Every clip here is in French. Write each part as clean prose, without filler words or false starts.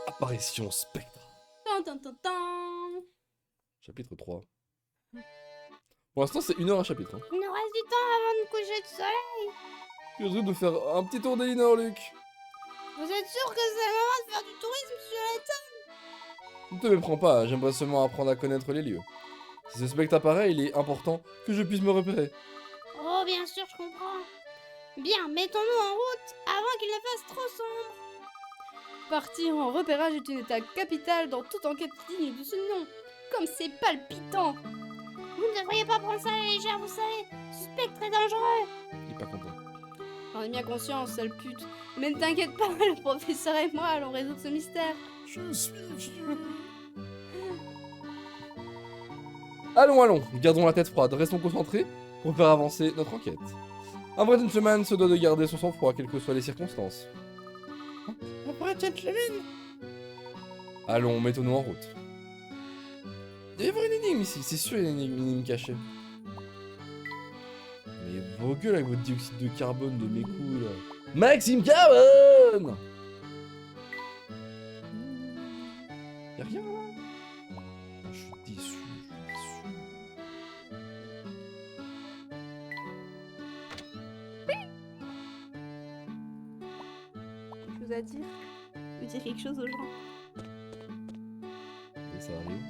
Apparition spectre. Tan, tan, tan, tan. Chapitre 3. Pour l'instant, c'est 1 heure un chapitre. Hein. Il nous reste du temps avant de coucher de soleil. Tu risques de faire un petit tour d'Elinor, Luc. Vous êtes sûr que c'est le moment de faire du tourisme sur la Terre? Ne te méprends pas, j'aimerais seulement apprendre à connaître les lieux. Si ce spectre apparaît, il est important que je puisse me repérer. Oh, bien sûr, je comprends. Bien, mettons-nous en route avant qu'il ne fasse trop sombre. Partir en repérage est une étape capitale dans toute enquête digne de ce nom. Comme c'est palpitant. Vous ne devriez pas prendre ça à la légère, vous savez. Ce spectre est dangereux. Il est pas content. J'en ai bien conscience, sale pute. Mais ne t'inquiète pas, le professeur et moi allons résoudre ce mystère. Je suis vieux. Allons, allons, gardons la tête froide, restons concentrés pour faire avancer notre enquête. Un vrai gentleman se doit de garder son sang-froid, quelles que soient les circonstances. Un vrai gentleman. Allons, mettons-nous en route. Il doit y avoir une énigme ici, c'est sûr, il y a une énigme cachée. Mais vos gueules avec votre dioxyde de carbone de mes couilles là. Maxime Carbone. Y'a rien là. Oh, je suis déçu, Chose à dire. Je veux dire quelque chose aux gens. Et ça arrive.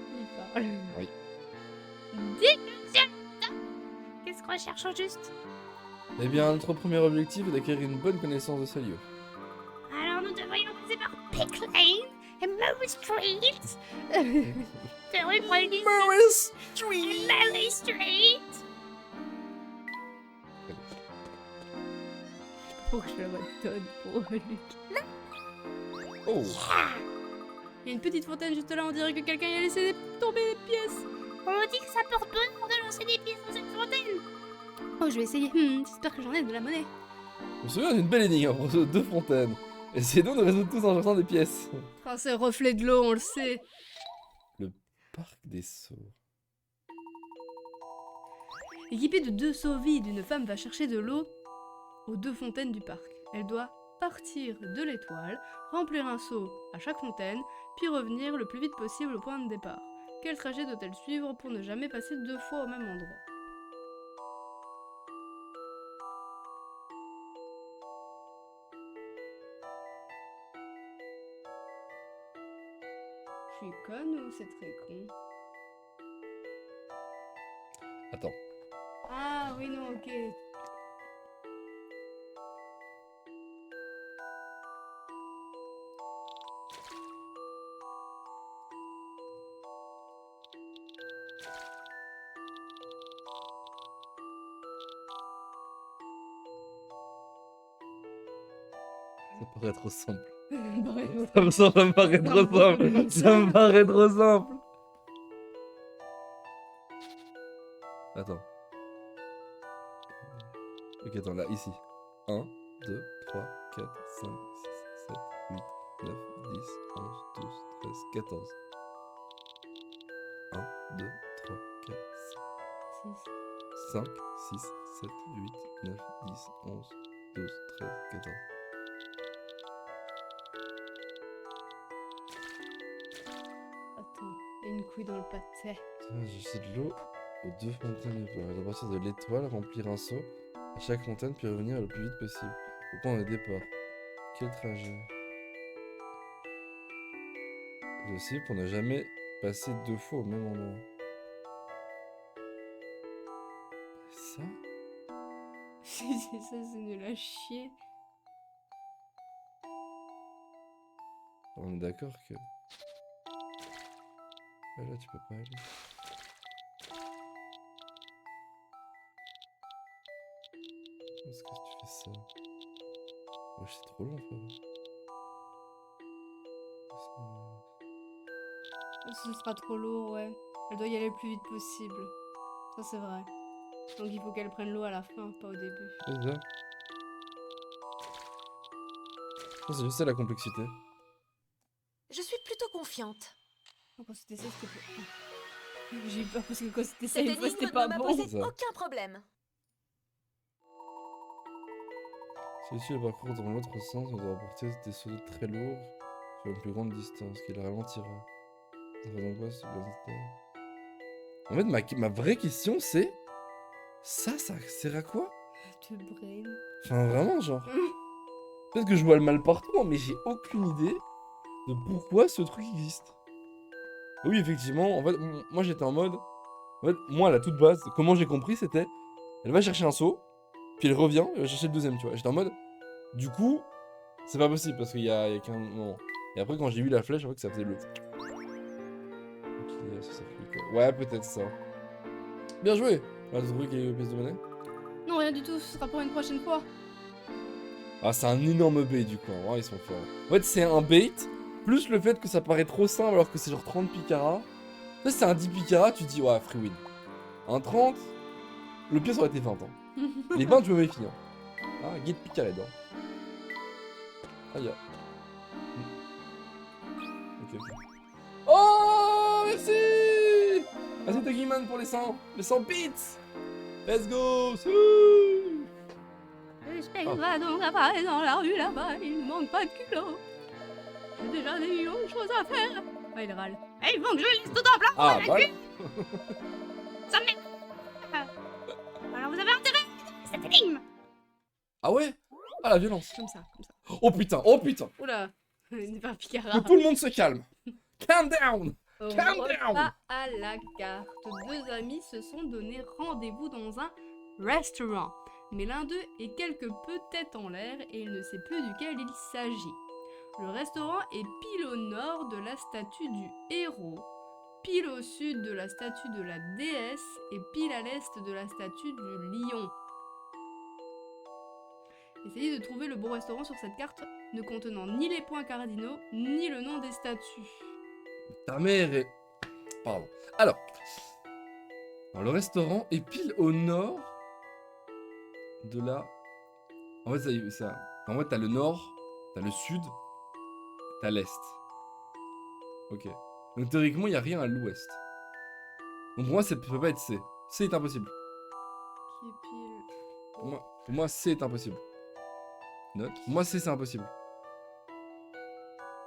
Il parle. Oui. Qu'est-ce qu'on cherche au juste? Eh bien, notre premier objectif est d'acquérir une bonne connaissance de ce lieu. Alors nous devrions passer par Pick Lane et Murray Street. De rue Brody Murray et Murray Street. Faut que je la donne pour Luc. Oh. Il y a une petite fontaine juste là, on dirait que quelqu'un y a laissé tomber des pièces. On me dit que ça porte bonheur de lancer des pièces dans cette fontaine. Oh, je vais essayer. J'espère que j'en ai de la monnaie. Je me souviens d'une belle énigme pour ces 2 fontaines. Essayez donc de résoudre tous en cherchant des pièces. Oh, c'est reflet de l'eau, on le sait. Le parc des sauts. Équipée de 2 seaux vides, une femme va chercher de l'eau aux 2 fontaines du parc. Elle doit partir de l'étoile, remplir un seau à chaque fontaine, puis revenir le plus vite possible au point de départ. Quel trajet doit-elle suivre pour ne jamais passer 2 fois au même endroit? Je suis conne ou c'est très con? Attends. Ah oui, non, ok. Ça paraît trop simple. Bref. Ça me paraît trop simple. Ça me paraît trop simple. Attends. Ok, attends, là, ici. 1, 2, 3, 4, 5, 6, 7, 8, 9, 10, 11, 12, 13, 14. 1, 2, 3, 4, 5, 6, 7, 8, 9, 10, 11, 12, 13, 14. Attends, il y a une couille dans le pâté. J'ai de l'eau aux 2 fontaines. Je dois partir de l'étoile, remplir un seau à chaque fontaine, puis revenir le plus vite possible au point de départ. Quel trajet? Aussi pour ne jamais passer 2 fois au même endroit. Ça? C'est ça, c'est nul à chier. On est d'accord que... Ah, là, tu peux pas aller. Est-ce que tu fais ça? Wesh, c'est trop long, frérot. Ce sera trop lourd, ouais. Elle doit y aller le plus vite possible. Ça, c'est vrai. Donc il faut qu'elle prenne l'eau à la fin, pas au début. C'est ça. Je pense que c'est juste ça la complexité. Je suis plutôt confiante. Quand c'était ça, c'était pas... J'ai eu peur parce que quand c'était ça, Cette une fois, énigme c'était ne pas m'a bon. posé C'est ça. aucun problème. Si tu le parcours dans l'autre sens, on doit porter des sauts très lourds sur une plus grande distance, qui le ralentira. Ça fait donc quoi, ce blaster? En fait, ma vraie question, c'est... Ça sert à quoi? De brain. Enfin, vraiment, genre... Peut-être que je vois le mal partout, hein, mais j'ai aucune idée de pourquoi ce truc existe. Oui, effectivement, en fait, moi j'étais en mode... En fait, moi, à la toute base, comment j'ai compris, c'était... Elle va chercher un seau, puis elle revient, elle va chercher le deuxième, tu vois. J'étais en mode... Du coup, c'est pas possible, parce qu'il y a qu'un moment. Et après, quand j'ai vu la flèche, je vois que ça faisait le... Ok, ça s'applique, quoi. Ouais, peut-être ça. Bien joué. Ah, t'as trouvé qu'il y a eu pièce de monnaie? Non, rien du tout, ce sera pour une prochaine fois. Ah, c'est un énorme bait, du coup. Ouais, ils sont forts. En fait, c'est un bait, plus le fait que ça paraît trop simple alors que c'est genre 30 picaras. Ça, c'est un 10 picaras, tu te dis, ouais, free win. Un 30, le pire, ça aurait été 20 ans. Les 20, tu me méfies. Hein. Ah, guide picaré, hein. Aïe. Ok, ok. Oh, merci. Ah, c'est Togiman pour les 100 bits. Let's go. J'espère Oh. que va donc apparaître dans la rue là-bas, il ne manque pas de culot. J'ai déjà des millions de choses à faire. Ah, il râle. Eh, il faut que je lise tout en plein. Ah, voilà. Ça m'est... Alors vous avez intérêt à cette énigme. Ah ouais. Ah, la violence. Comme ça, comme ça. Oh putain, oh putain. Oula, il n'est pas Que picara. tout le monde se calme. Calm down. Calm down. Repas à la carte. Deux amis se sont donné rendez-vous dans un restaurant. Mais l'un d'eux est quelque peu tête en l'air et il ne sait plus duquel il s'agit. Le restaurant est pile au nord de la statue du héros, pile au sud de la statue de la déesse et pile à l'est de la statue du lion. Essayez de trouver le bon restaurant sur cette carte ne contenant ni les points cardinaux ni le nom des statues. Ta mère est... Pardon. Alors, le restaurant est pile au nord de la... En fait, En fait, t'as le nord, t'as le sud, t'as l'est. Ok. Donc théoriquement, il n'y a rien à l'ouest. Donc pour moi, ça peut pas être C. C est impossible. Qui est pile... Pour moi C est impossible. Note. Pour moi, C, c'est impossible.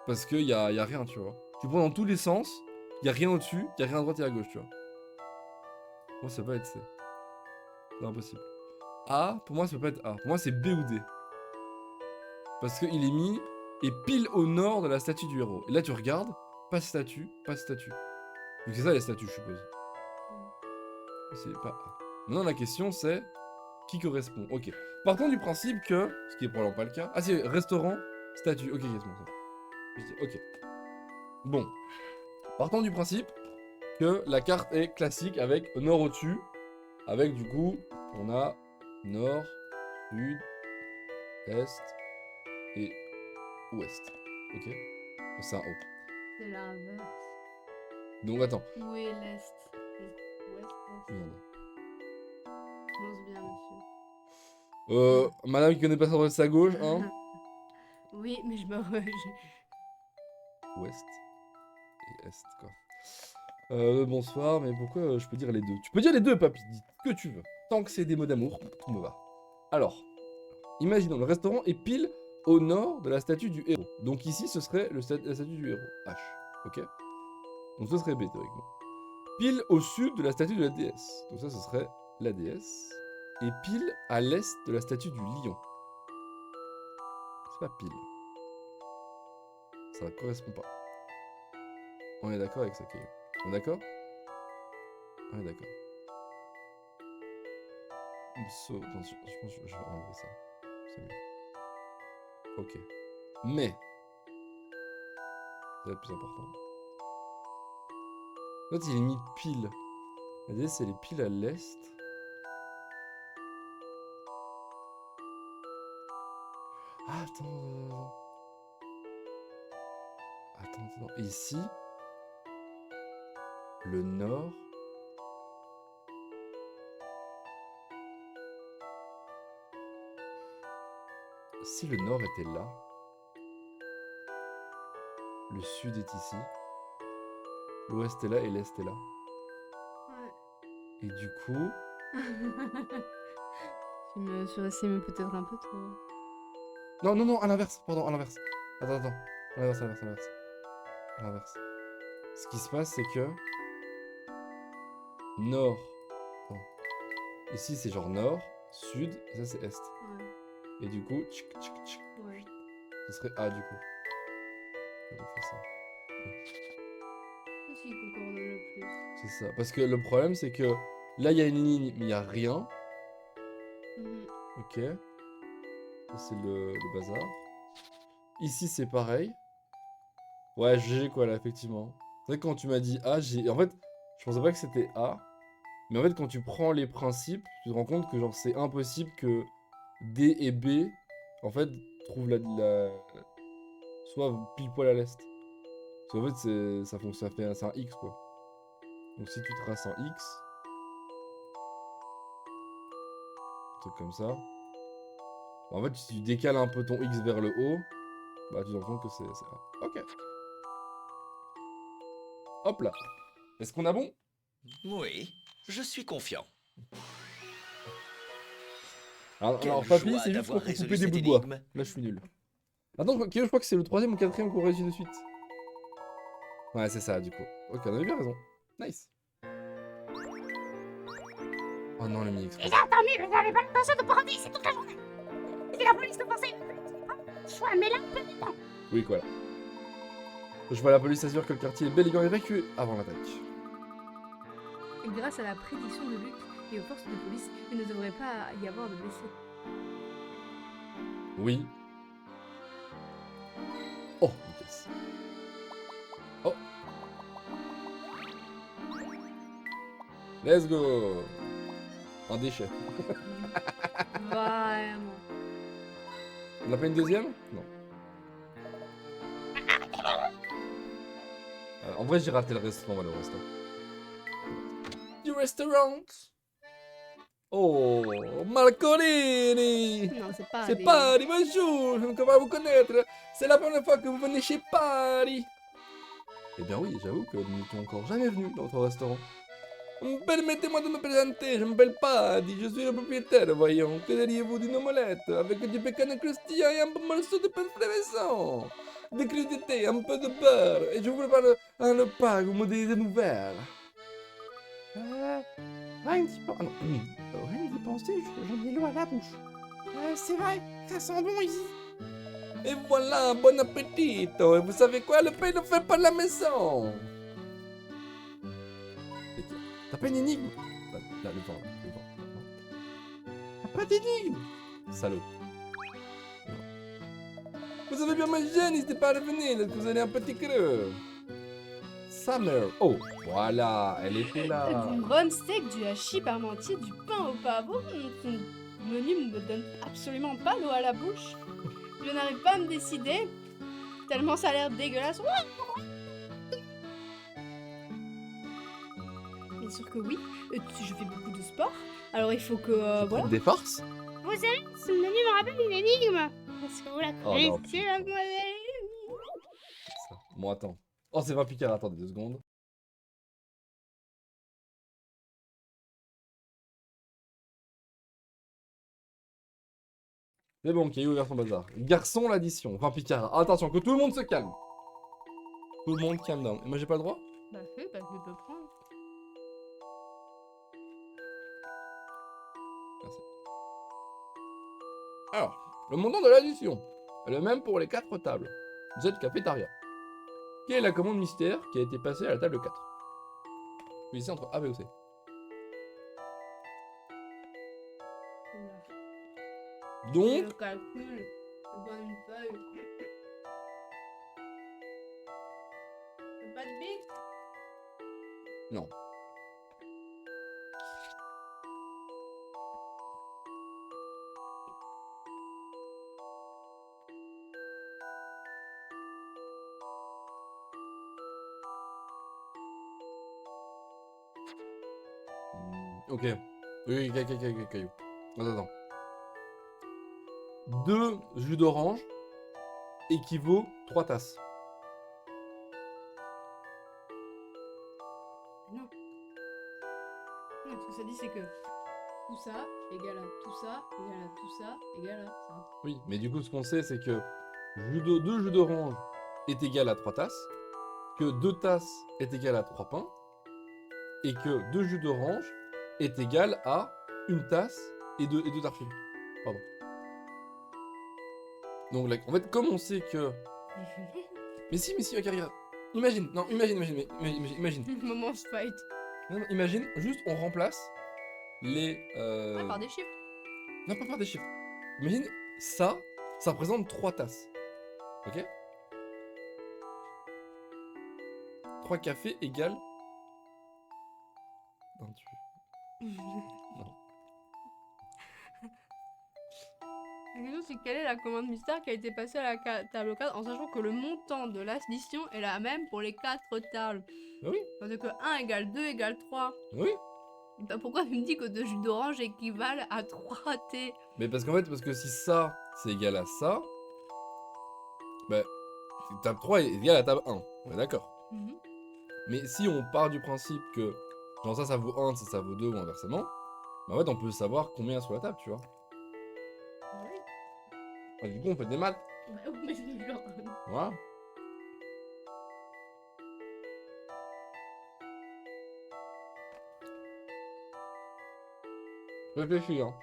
Parce qu'il y a rien, tu vois. Tu prends dans tous les sens, il n'y a rien au-dessus, il n'y a rien à droite et à gauche, tu vois. Pour moi, ça peut pas être C. C'est impossible. A, pour moi, ça peut pas être A. Pour moi, c'est B ou D. Parce qu'il est mis et pile au nord de la statue du héros. Et là, tu regardes, pas statue, pas statue. Donc c'est ça les statues, je suppose. C'est pas A. Maintenant, la question, c'est qui correspond. Ok. Partons du principe que, ce qui est probablement pas le cas. Ah, c'est restaurant, statue. Ok, c'est bon, ça. Je dis, ok. Bon. Partons du principe que la carte est classique avec nord au-dessus. Avec du coup, on a nord, sud, est et ouest. Ok. C'est un O. C'est l'inverse. Donc attends. Où est l'est? Ouest, est. Merde. Pense bien, monsieur. Madame qui connaît pas sa gauche, hein. Oui, mais je me... Ouest et est, quoi. Bonsoir, mais pourquoi je peux dire les deux? Tu peux dire les deux, papy, dis ce que tu veux. Tant que c'est des mots d'amour, tout me va. Alors, imaginons, le restaurant est pile au nord de la statue du héros. Donc ici, ce serait la statue du héros, H, ok? Donc ce serait B, théoriquement. Pile au sud de la statue de la déesse. Donc ça, ce serait la déesse. Et pile à l'est de la statue du lion. C'est pas pile. Ça correspond pas. On est d'accord avec ça, Caillou? On est d'accord? On est d'accord. Attends, je pense que je vais enlever ça. C'est mieux. Ok. Mais, c'est le plus important. En fait, il est mis pile. La déesse, elle est pile à l'est. Ah, attends. Et ici, le nord. Si le nord était là. Le sud est ici. L'ouest est là et l'est est là. Ouais. Et du coup... Tu me surestimé peut-être un peu trop. Non, non, non, à l'inverse. Pardon, à l'inverse. Attends, attends. À l'inverse, à l'inverse, à l'inverse. À l'inverse. Ce qui se passe, c'est que... Nord. Attends. Ici, c'est genre nord, sud, et ça, c'est est. Ouais. Et du coup, tchic, tchic, tchic, Ouais. ce serait A, du coup. Donc, on fait ça. Qu'est-ce qui concorde le plus? C'est ça. Parce que le problème, c'est que là, il y a une ligne, mais il n'y a rien. Mhm. Ok. Ça, c'est le bazar. Ici, c'est pareil. Ouais, GG quoi, là, effectivement. C'est vrai que quand tu m'as dit A, j'ai... En fait, je pensais pas que c'était A. Mais en fait, quand tu prends les principes, tu te rends compte que genre c'est impossible que D et B, en fait, trouvent soit pile poil à l'est. Parce qu'en fait, ça fonctionne, c'est un X, quoi. Donc si tu traces un X, un truc comme ça, bah, en fait, si tu décales un peu ton X vers le haut, bah tu te rends compte que c'est A. Ok. Hop là. Est-ce qu'on a bon? Oui, je suis confiant. Alors Quelle papy, joie c'est juste d'avoir pour couper résolu des cette bouts de bois. énigme. Là, je suis nul. Attends, je crois que c'est le troisième ou quatrième qu'on réussit de suite. Ouais, c'est ça, du coup. Ok, on avait bien raison. Nice. Oh non, le mini-express. Tant mieux, je n'avais pas l'intention de prendre ici toute la journée. Si la police te pensait choix, mais là, un peu de temps. Oui, quoi. Je vois la police assure que le quartier est bel et bien évacué avant l'attaque. Grâce à la prédiction de Luc et aux forces de police, il ne devrait pas y avoir de blessés. Oui. Oh, une caisse. Oh. Let's go. Un déchet. Vraiment. On n'a pas une deuxième? Non. En vrai, j'ai raté le restaurant, malheureusement. Du restaurant. Oh, Marcolini. Non, c'est pas C'est des... Paris, bonjour, je ne peux pas vous connaître. C'est la première fois que vous venez chez Paris. Eh bien oui, j'avoue que nous n'étions encore jamais venus dans votre restaurant. Permettez-moi de me présenter, je m'appelle Paddy, je suis le propriétaire, voyons. Que diriez-vous d'une omelette avec du bacon croustillant et un bon morceau de pain frais des crudités, un peu de beurre, et je vous prépare un repas, vous me direz des nouvelles. Rien d'y penser. Rien d'y penser, j'en ai l'eau à la bouche. C'est vrai, ça sent bon ici. Et voilà, bon appétit. Et vous savez quoi, le pain ne fait pas la maison. T'as pas une énigme? Là, le vent, là, le vent. T'as pas d'énigme? Salaud. Vous avez bien mangé, n'hésitez pas à revenir, là, que vous avez un petit creux. Summer. Oh, voilà, elle était là. Du rhum steak, du hachis parmentier, du pain au pavot. Ton menu ne me donne absolument pas l'eau à la bouche. Je n'arrive pas à me décider. Tellement ça a l'air dégueulasse. Bien sûr que oui. Je fais beaucoup de sport. Alors il faut que... voilà. Des forces? Vous savez, ce menu me rappelle une énigme. Est-ce que vous la Oh non, connaissez, putain. mademoiselle? Ça. Bon, attends. Oh, c'est 20 Picard, attendez 2 secondes. C'est bon, qui a ouvert son bazar. Garçon, l'addition. 20 Picard. Attention, que tout le monde se calme. Tout le monde calme down. Et moi, j'ai pas le droit? Bah fais, bah je peux prendre. Merci. Alors, le montant de l'addition est le même pour les 4 tables. Z cafétéria. Quelle est la commande mystère qui a été passée à la table 4? Choisissez entre A, B ou C. Donc, Je calcule. Je prends une feuille. T'as pas de bic? non. Ok. Oui, caillou. Attends. 2 jus d'orange équivaut 3 tasses. ça dit, c'est que tout ça égale à tout ça, égale à tout ça, égale à ça. Oui, mais du coup, ce qu'on sait, c'est que 2 jus d'orange est égal à 3 tasses, que 2 tasses est égal à 3 pains, et que 2 jus d'orange est égal à 1 tasse et 2 tartines. Pardon. Donc là, en fait, comme on sait que... Mais si, regarde. Imagine, non, imagine. Moment fight. Non, imagine, juste on remplace les... Ouais, par des chiffres. Non, pas par des chiffres. Imagine, ça représente 3 tasses. Ok? 3 cafés égale 28. La question, c'est quelle est la commande mystère qui a été passée à la table 4 en sachant que le montant de l'addition est la même pour les 4 tables. Bah oui, Parce que 1 égale 2 égale 3. oui. Bah pourquoi tu me dis que 2 jus d'orange équivalent à 3 thés? Mais parce qu'en fait, parce que si ça, c'est égal à ça, bah, table 3 est égal à table 1. On est d'accord. Mhm. Mais si on part du principe que, genre ça vaut 1, ça vaut 2 ou inversement, bah en fait, on peut savoir combien il y a sur la table, tu vois. Oui. Bah, du coup, on fait des maths. Bah oui, mais c'est genre... Voilà. Réfléchis, hein.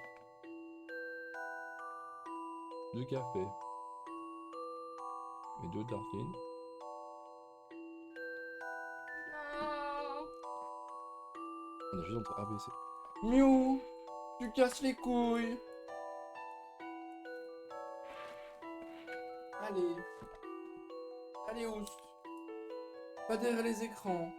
2 cafés. Et 2 tartines. Non. On a juste entre A, B, C. Miou! Tu casses les couilles! Allez. Allez, oust. Pas derrière les écrans.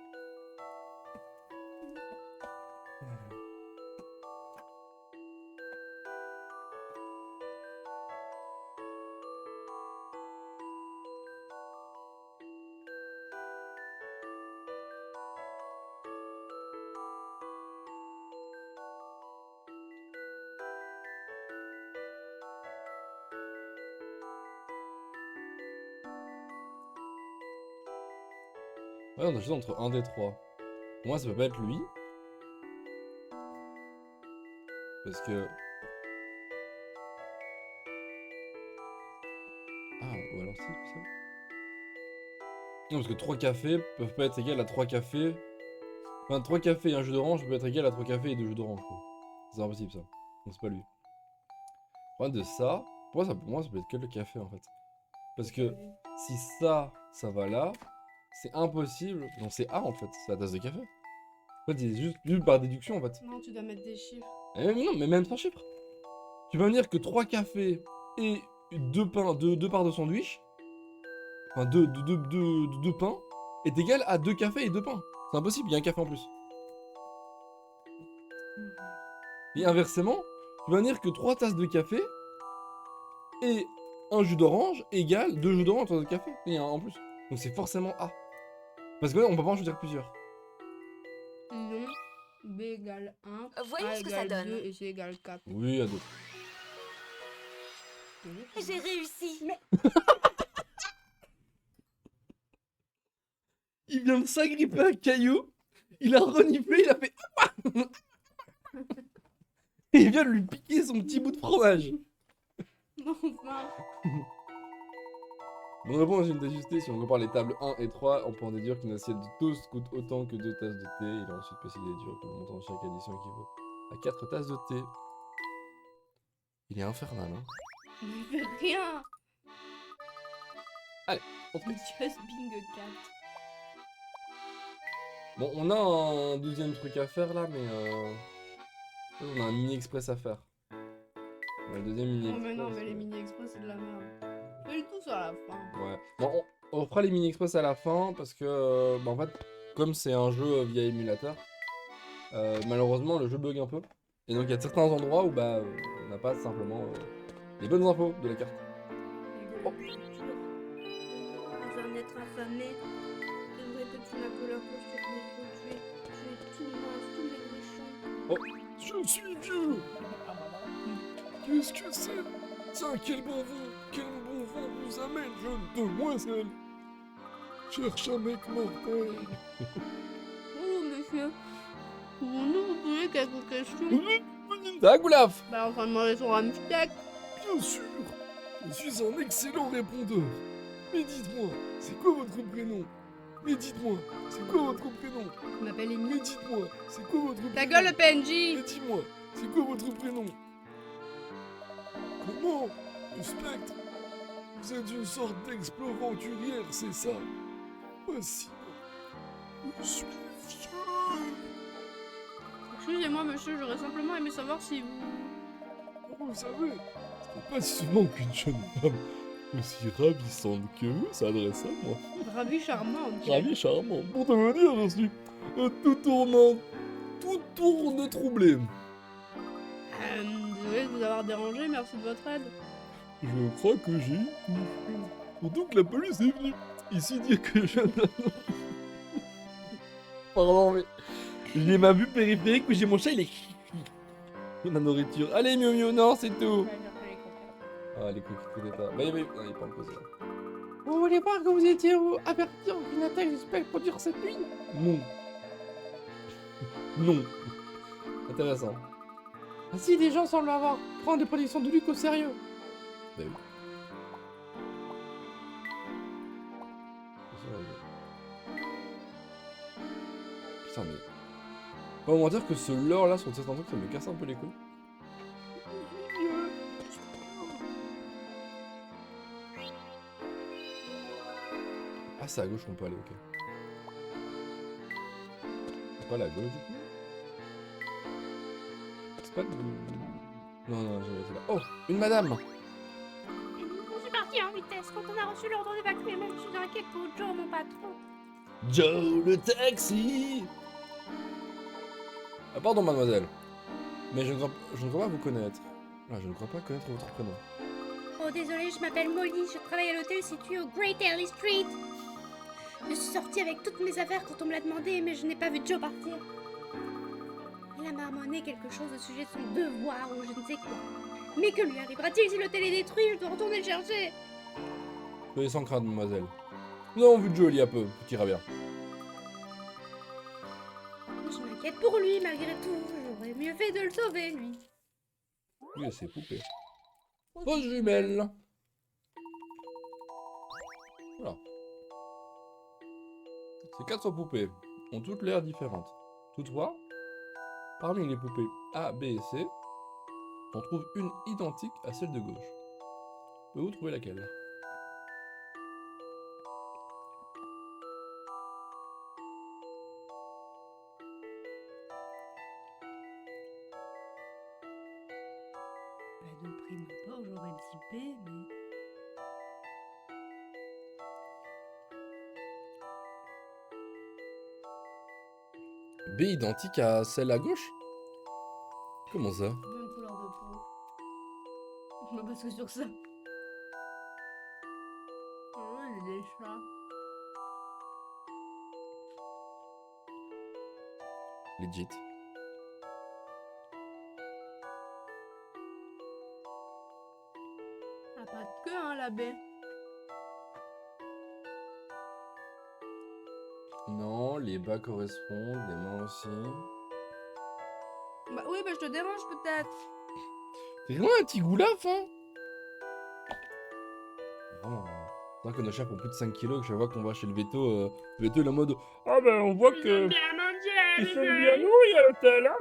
Ouais, on a juste entre un des 3. Pour moi, ça peut pas être lui. Parce que... Ah, ou alors si, ça. Non, parce que 3 cafés peuvent pas être égal à 3 cafés. Enfin, 3 cafés et un jus d'orange peut être égal à 3 cafés et 2 jus d'orange, quoi. C'est impossible, ça. Donc c'est pas lui. Le problème de ça... Pour moi, ça peut être que le café, en fait. Parce que si ça va là, c'est impossible. Non, c'est A, en fait. C'est la tasse de café. En fait, c'est juste par déduction, en fait. Non, tu dois mettre des chiffres. Non, mais même sans chiffre. Tu vas me dire que 3 cafés et 2 pains, 2 parts de sandwich, enfin 2 pains, est égal à 2 cafés et 2 pains. C'est impossible, il y a un café en plus. Et inversement, tu vas me dire que 3 tasses de café et un jus d'orange égale 2 jus d'orange, 3 de café. Il y a un en plus. Donc c'est forcément A. Parce que là, on peut pas en choisir plusieurs. Non. B égale 1. Voyons A ce que ça égale donne. 2 et C égale 4. Oui, à 2. J'ai réussi. Il vient de s'agripper un caillou, il a reniflé, il a fait... Et il vient de lui piquer son petit bout de fromage. Enfin. Bonne réponse, j'ai une d'ajustée. Si on compare les tables 1 et 3, on peut en déduire qu'une assiette de toast coûte autant que 2 tasses de thé. Il est ensuite possible de déduire que le montant de chaque addition équivaut à 4 tasses de thé. Il est infernal, hein. Il fait rien. Allez, on fait. Just being a cat. Bon, on a un 12e truc à faire là, mais on a un mini express à faire. On a le deuxième mini Non, express. mais non, mais les mini-express, c'est de la merde. Fais tout ça à la fin. Ouais. Bon, on fera les mini express à la fin parce que, bah, en fait, comme c'est un jeu via émulateur, malheureusement le jeu bug un peu. Et donc il y a certains endroits où bah on n'a pas simplement les bonnes infos de la carte. Oh, avant d'être affamé, c'est vrai que tu n'as que la peau sur mes os. Tu es tout mince, tout maigrichon. Je suis vieux. Qu'est-ce que c'est? Tiens, quel bon vent vous amène, jeune demoiselle. Cherche un mec mortel. Bonjour, monsieur. Pouvons-nous vous poser quelques questions? Dagoulaf! Bah, enfin, demander son ramsteak. Bien sûr, je suis un excellent répondeur. Mais dites-moi, c'est quoi votre prénom? Mais dites-moi, c'est quoi votre prénom? Je m'appelle Amy. Mais dites-moi, c'est quoi votre prénom? Ta gueule, le Mais PNJ! dis-moi, c'est quoi votre prénom? Comment? Le spectre? Vous êtes une sorte d'exploranturière, c'est ça? Voici. Je suis fier. Excusez-moi, monsieur, j'aurais simplement aimé savoir si vous... Vous savez, c'est pas souvent qu'une jeune femme aussi ravissante que vous s'adresse à moi. Ravi charmante. Ravi, charmant. Pour te le dire, je suis tout tourne troublé. Désolé de vous avoir dérangé, merci de votre aide. Je crois que j'ai tout. Surtout que la police est venue ici dire que je... Pardon, mais... J'ai ma vue périphérique, mais j'ai mon chat, il est... La nourriture. Allez, mieux, mieux, non, c'est tout. Ah, les coquilles de l'état. Bah, il est pas posé là. Vous voulez voir que vous étiez averti qu'une attaque du spectre produire cette nuit? Non. Non. Intéressant. Ainsi, les gens semblent prendre des prédictions de Luc au sérieux. Bah oui. Putain, mais... Pas on va dire que ce lore là sur certains trucs, ça me casse un peu les couilles. Ah, c'est à gauche qu'on peut aller, ok. C'est pas la gauche du coup? C'est pas le... Non, non, j'avais été là. Oh, une madame! Je suis partie en vitesse quand on a reçu l'ordre d'évacuer, mais je suis inquiète pour Joe, mon patron. Joe, le taxi! Ah, pardon, mademoiselle. Mais je ne crois pas vous connaître. Ah, je ne crois pas connaître votre prénom. Oh, désolé, je m'appelle Molly, je travaille à l'hôtel situé au Great Alley Street. Je suis sortie avec toutes mes affaires quand on me l'a demandé, mais je n'ai pas vu Joe partir. Il a marmonné quelque chose au sujet de son devoir ou je ne sais quoi. Mais que lui arrivera-t-il si l'hôtel est détruit? Je dois retourner le chercher. Soyez sans crainte, mademoiselle. Nous avons vu Joe il y a peu, tout ira bien. Je m'inquiète pour lui, malgré tout. J'aurais mieux fait de le sauver, lui. Lui et ses poupées. Fausse jumelle. Voilà. Ces 4 poupées ont toutes l'air différentes. Toutefois, parmi les poupées A, B et C, on trouve une identique à celle de gauche. Pouvez-vous trouver laquelle? De prime abord, j'aurais dit B, mais... B identique à celle à gauche? Comment ça? Même couleur de peau. Je me base que sur ça. Oh, il y a des chats. Legit. Ah, pas que, hein, la baie. Non, les bas correspondent, les mains aussi. Bah oui, bah je te dérange peut-être. T'es vraiment un petit goulaf, hein? Vraiment. C'est vrai que nos chats font plus de 5 kilos, que chaque fois qu'on va chez le veto il est en mode ah ben on voit que... Ils sont bien nourris à l'hôtel, hein?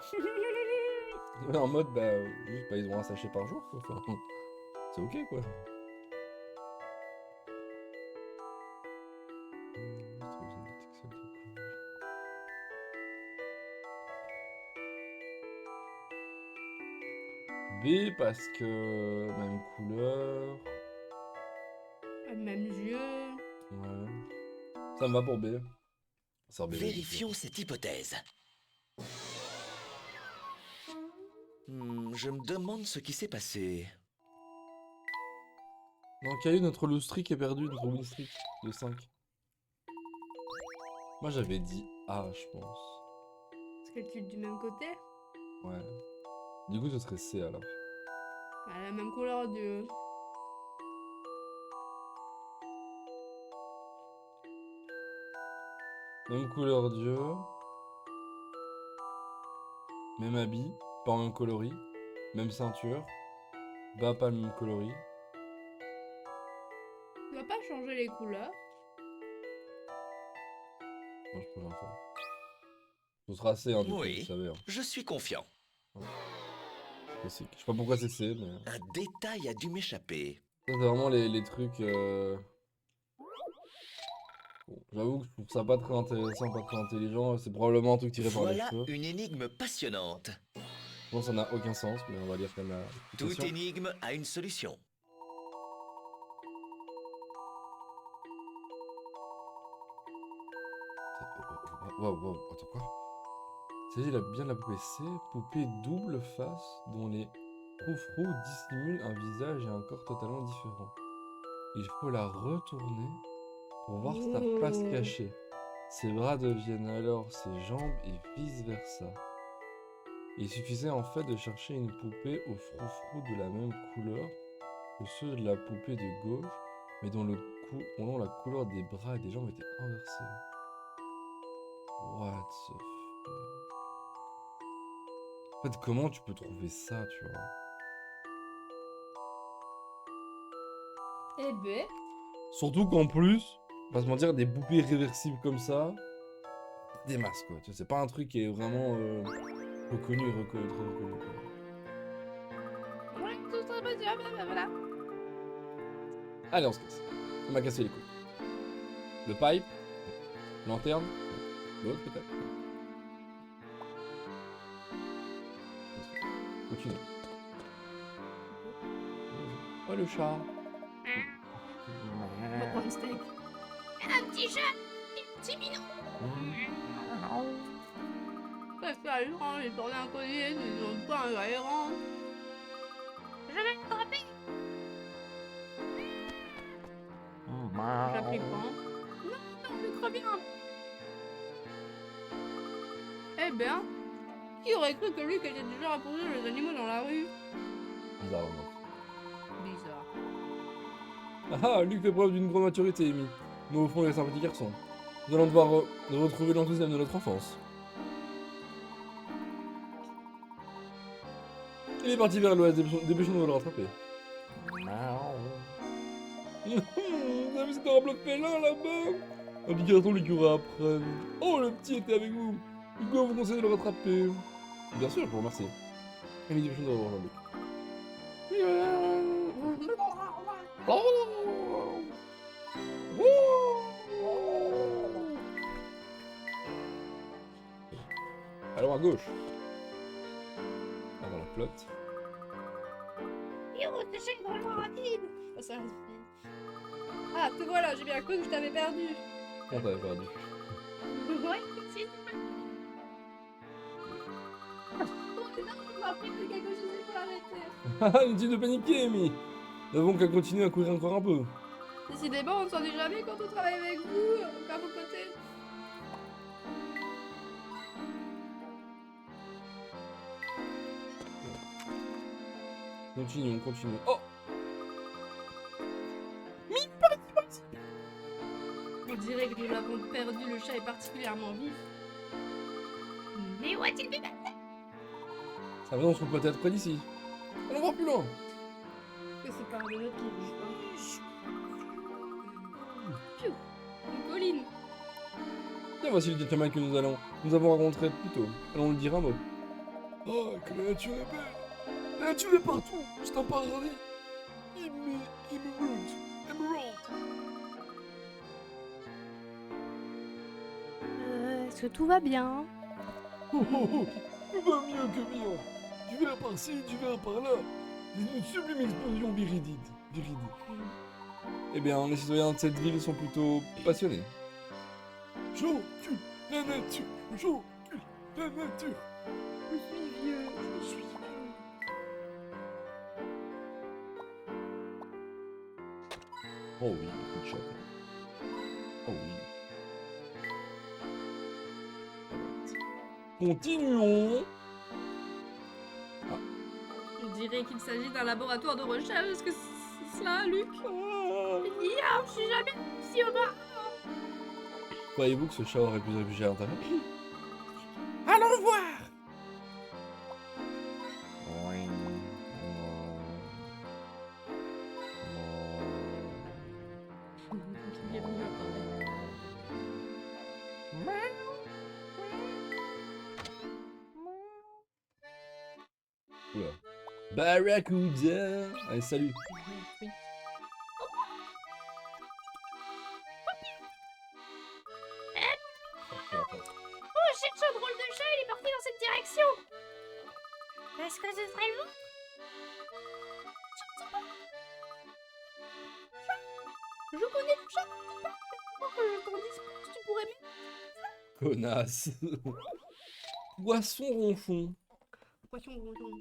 En mode bah, juste, bah ils ont un sachet par jour, quoi. Enfin, c'est ok, quoi. B parce que même couleur. Même yeux. Ouais. Ça me va pour B. Sors B. Vérifions cette hypothèse. Je me demande ce qui s'est passé. Dans le cahier, notre loustric est perdu, notre loustric de 5. Moi j'avais dit A, je pense. Est-ce qu'elle tire du même côté? Ouais. Du coup, ce serait C alors. Elle a la même couleur d'yeux. Même couleur d'yeux. Même habit, pas en même coloris. Même ceinture. Bas, pas le même coloris. Tu vas pas changer les couleurs? Non, je peux rien faire. Ce sera assez, hein, du coup, Oui. vous savez. Hein. Je suis confiant. Classique. Je sais pas pourquoi c'est C, mais... Un détail a dû m'échapper. Ça, c'est vraiment les trucs... Bon, j'avoue que je trouve ça pas très intéressant, pas très intelligent. C'est probablement un truc tiré par les Voilà cheveux. une énigme passionnante. Je pense que ça n'a aucun sens, mais on va lire quand même la Toute explication. énigme a une solution. Wow, attends quoi? Il s'agit bien de la poupée C, poupée double face dont les froufrous dissimulent un visage et un corps totalement différents. Il faut la retourner pour voir sa face cachée. Ses bras deviennent alors ses jambes et vice versa. Il suffisait en fait de chercher une poupée aux froufrous de la même couleur que ceux de la poupée de gauche, mais dont la couleur des bras et des jambes était inversée. What the fuck? En fait, comment tu peux trouver ça, tu vois? Eh ben, Surtout qu'en plus, on va se mentir, des poupées réversibles comme ça, des masses quoi. Tu vois, c'est pas un truc qui est vraiment reconnu et très reconnu. Quoi. ouais, tout ça, voilà. Allez, on se casse. On m'a cassé les couilles. Le pipe, lanterne, l'autre peut-être. Continue. Oh le chat. On va prendre un steak. Un petit chat, petit minou. Parce qu'à l'heure, les tournées inconnues, ils ont pas un aérant. Je vais l'attraper. J'applique pas. Hein. Non, c'est trop bien. Eh ben, qui aurait cru que lui qui était déjà à poser les animaux dans la rue? Bizarrement. Bizarre. Ah, Luc fait preuve d'une grande maturité, Amy. Mais au fond, il est un petit garçon. Nous allons devoir retrouver l'enthousiasme de notre enfance. Il est parti vers l'ouest, dépêchons de le rattraper. Vous avez vu cet bloc félin là-bas? Un petit garçon lui courait après. Oh, le petit était avec vous. Hugo vous conseille de le rattraper. Bien sûr, je vous remercie. Amy, dépêchons de le rattraper. Alors à gauche. Avant la flotte. Yo, c'est vraiment rapide. Ça sert à rien. Ah, te voilà, j'ai bien cru que je t'avais perdu. On t'avait perdu. Ouais, c'est Oh non, on m'a appris que quelque chose il faut arrêter. Haha, inutile de paniquer, Amy. Nous n'avons qu'à continuer à courir encore un peu. Décidément, on ne s'ennuie jamais quand on travaille avec vous, à vos côtés. Continuons. Oh! On dirait que nous l'avons perdu, le chat est particulièrement vif. Mais où a-t-il pu Ça va, on se trouve peut-être près d'ici. Allons voir plus loin. Que c'est pas un de notre qui bouge pas. Piou! Une colline. Tiens, voici le gentleman que nous avons rencontré plus tôt. Allons lui dire un mot. Oh, que la nature est belle. La nature est partout. C'est un paradis. Emerald. Est-ce que tout va bien? Oh, tout va mieux que bien. Du verre par-ci, du verre par-là. C'est une sublime explosion viridide. Eh bien, les citoyens de cette ville sont plutôt passionnés. J'encule la nature. J'encule la nature. Je suis vieux. Oh oui, coup de chat. Oh oui. Continuons. On dirait qu'il s'agit d'un laboratoire de recherche. Est-ce que c'est cela, Luc? Je suis jamais si au bas. Croyez-vous que ce chat aurait pu se réfugier à l'intérieur? Allons voir. Barracuda. Allez, salut. Oui. Oh shit, ce drôle de chat, il est parti dans cette direction. Est-ce que ce serait vous? Je connais le chat. Faut que je t'en dise plus, tu pourrais mieux. Connasse. Poisson ronchon. Poisson ronchon.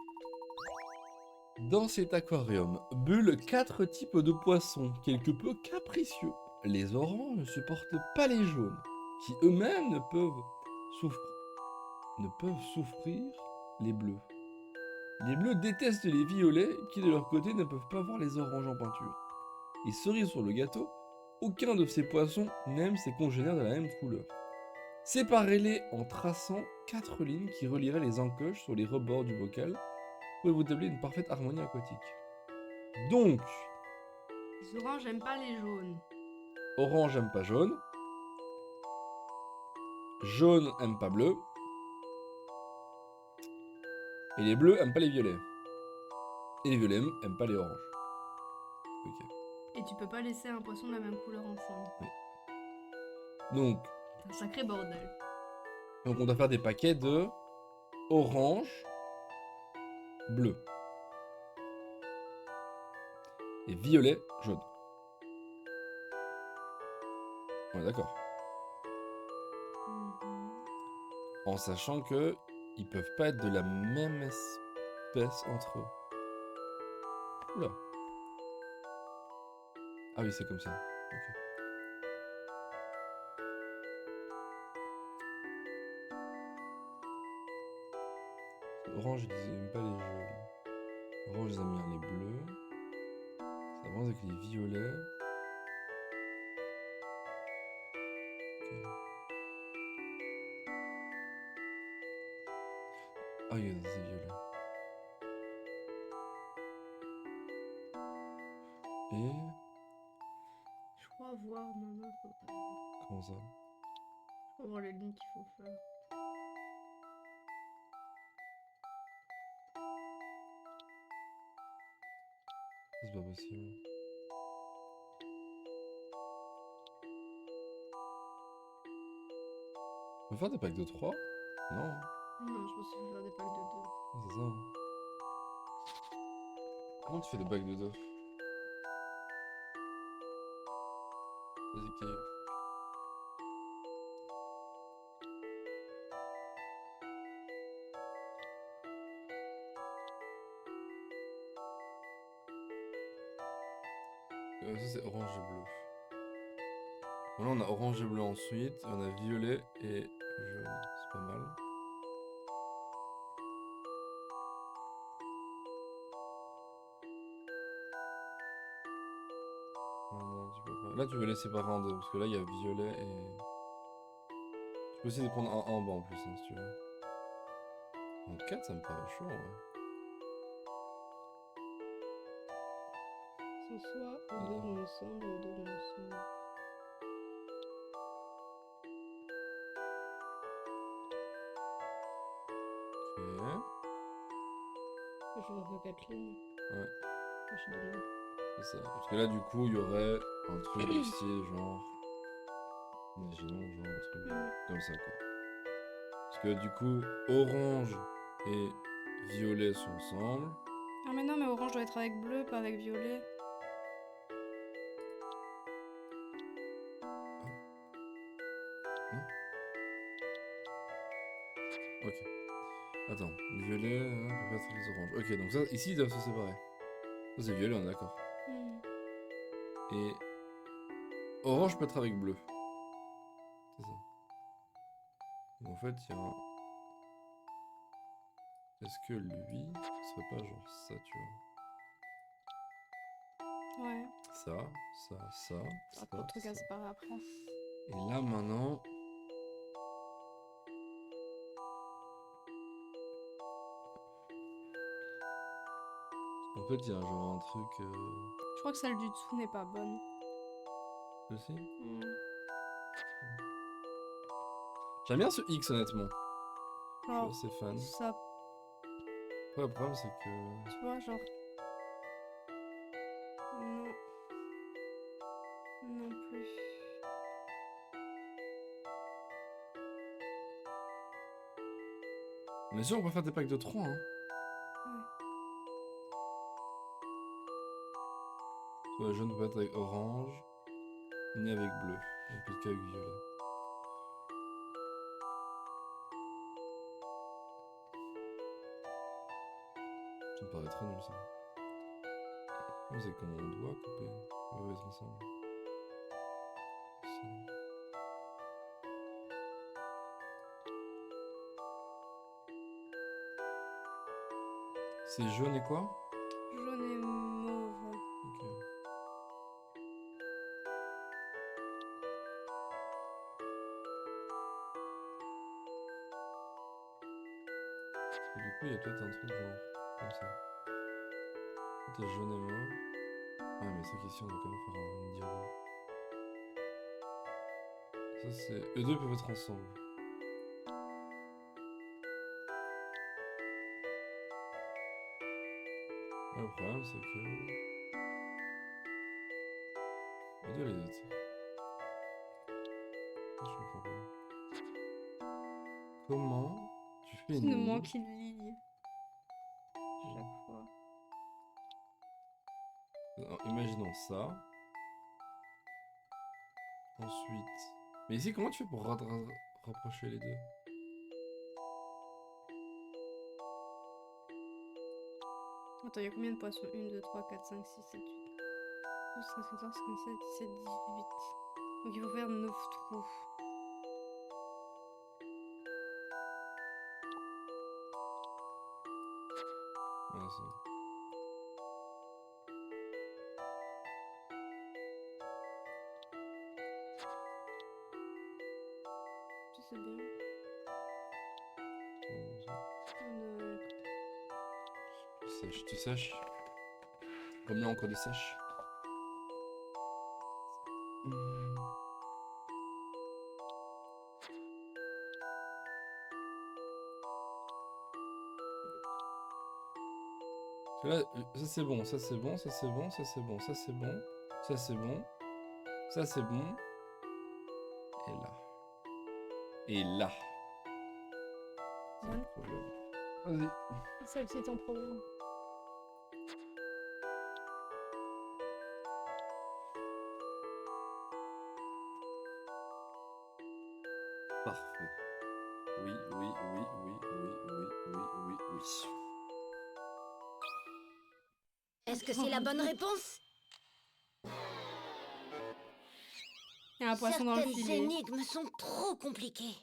Dans cet aquarium bullent 4 types de poissons, quelque peu capricieux. Les oranges ne supportent pas les jaunes, qui eux-mêmes ne peuvent souffrir les bleus. Les bleus détestent les violets, qui de leur côté ne peuvent pas voir les oranges en peinture. Et cerise sur le gâteau, aucun de ces poissons n'aime ses congénères de la même couleur. Séparez-les en traçant 4 lignes qui relieraient les encoches sur les rebords du bocal pour vous établir une parfaite harmonie aquatique. Donc, Les oranges n'aiment pas les jaunes. orange aime pas jaune, jaune aime pas bleu, et les bleus aiment pas les violets. Et les violets aiment pas les oranges. Ok. Et tu peux pas laisser un poisson de la même couleur ensemble. Donc, C'est un sacré bordel. on doit faire des paquets de orange, bleu. Et violet, jaune. On est d'accord. En sachant que ils peuvent pas être de la même espèce entre eux. Oula. Ah oui, c'est comme ça. Ok. Orange, ils aiment pas les jaunes. Orange, ils aiment bien les bleus. Ça avance avec les violets. Ok. Ah oui, c'est violet. Et... Je crois voir, maman. Comment ça? Je crois voir les lignes qu'il faut faire. C'est pas possible. On peut faire des packs de 3? Non, Non, je pense qu'il faut faire des packs de 2. c'est ça. Hein. Comment tu fais des packs de 2? Vas-y, Caillou. Ça c'est orange et bleu. Voilà, on a orange et bleu ensuite, on a violet et jaune, c'est pas mal. Non, non, tu peux pas. Là, tu veux les séparer en deux, parce que là, il y a violet et... Tu peux essayer de prendre un en bas en plus, hein, si tu veux. En 4, ça me paraît chaud, ouais. C'est soit les deux vont ensemble, les deux vont ensemble. Ok. Je refais 4 lignes. Ouais. Je suis dommage. C'est ça. Parce que là, du coup, il y aurait un truc ici, genre... Imaginons, genre un truc comme ça, quoi. Parce que du coup, orange et violet sont ensemble. Ah mais non, mais orange doit être avec bleu, pas avec violet. Ok. Attends, violet, hein, peut pas être les oranges. Ok, donc ça, ici, ils doivent se séparer. Ça, c'est violet, on est d'accord. Et orange peut être avec bleu. C'est ça. Donc, en fait, il y a un... Est-ce que lui, ce serait pas genre ça, tu vois? Ouais. Ça, ça, Ah, trop de trucs à ça. séparer après. Et là, maintenant... En fait, il y a genre un truc... Je crois que celle du dessous n'est pas bonne. Aussi. Hmm. J'aime bien ce X, honnêtement. Je suis Alors, assez fan. ça... Ouais, le problème, c'est que... Tu vois, genre... Non. Non plus. Bien sûr, on peut faire des packs de 3, hein. Ouais. Soit jaune peut pas être avec orange, ni avec bleu. Il peut être qu'avec violet. Ça me paraît très nul, ça. Non, c'est comment on doit couper. On va être ensemble. Ici. C'est jaune et quoi? Jaune et mauve. Ok. Et du coup, il y a peut-être un truc genre comme ça. T'as jaune et mauve. Ah, mais c'est qu'ici, on doit quand même faire une diagonale. Ça, c'est... Eux deux peuvent être ensemble. Ah, le problème, c'est que... Eux deux, les autres. Je comprends pas. Comment tu fais Il une nous ligne? manque une ligne. Chaque fois. Alors, imaginons ça. Ensuite... Mais ici, comment tu fais pour rapprocher les deux? Attends, il y a combien de poissons? 1, 2, 3, 4, 5, 6, 7, 8. 12, 13, 14, 15, 16, 17, 18. Donc il faut faire 9 trous. Ouais, ça. Ça c'est bien. Ouais, ça. On Tu sèches, tu sèches. Combien encore de sèche? Parce que là, ça c'est bon, ça c'est bon, ça c'est bon, ça c'est bon, ça c'est bon, ça c'est bon, ça c'est bon. Et là. Et là. C'est Ouais. le problème. Vas-y. Ça c'est ton problème. Parfait. Oui, oui, oui, oui, oui, oui, oui, oui, oui. Est-ce que c'est la bonne réponse? Il y a un poisson dans le Certaines filet. énigmes sont trop compliquées.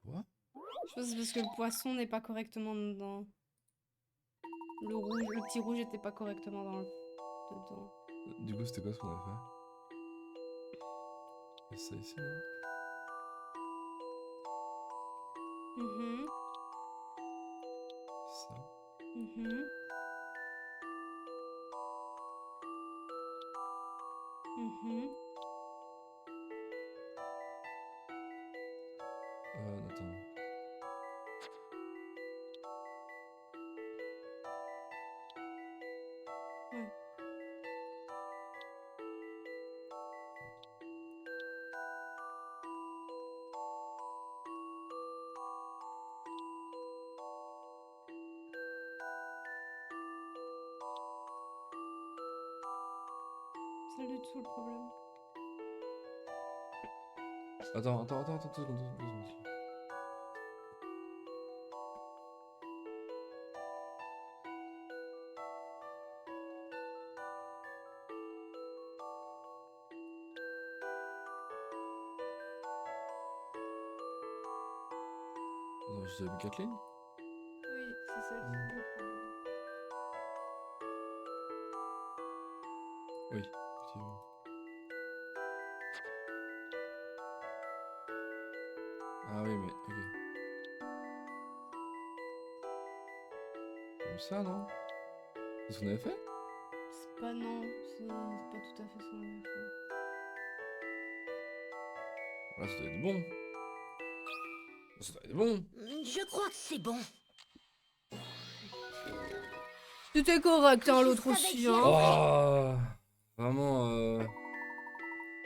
Quoi? Je pense que c'est parce que le poisson n'est pas correctement dedans. Le rouge, le petit rouge était pas correctement dedans. Du coup, c'était quoi ce qu'on a fait? Et ça ici, non? Mhm. Ça. Mhm. Mhm. Attends. Ouais. C'est du tout le problème. Attends, 2 secondes, 2 secondes. Non, je mis Kathleen? Oui, c'est ça qui est le problème. Oui, effectivement. Ah oui, mais ok. Comme ça, non? C'est ce qu'on avait fait? C'est pas non, c'est pas tout à fait ce qu'on avait fait. Là, ça doit être bon. Ça doit être bon. Je crois que c'est bon. C'était correct, hein, Je l'autre savais aussi, qu'il y hein. Oh, vraiment,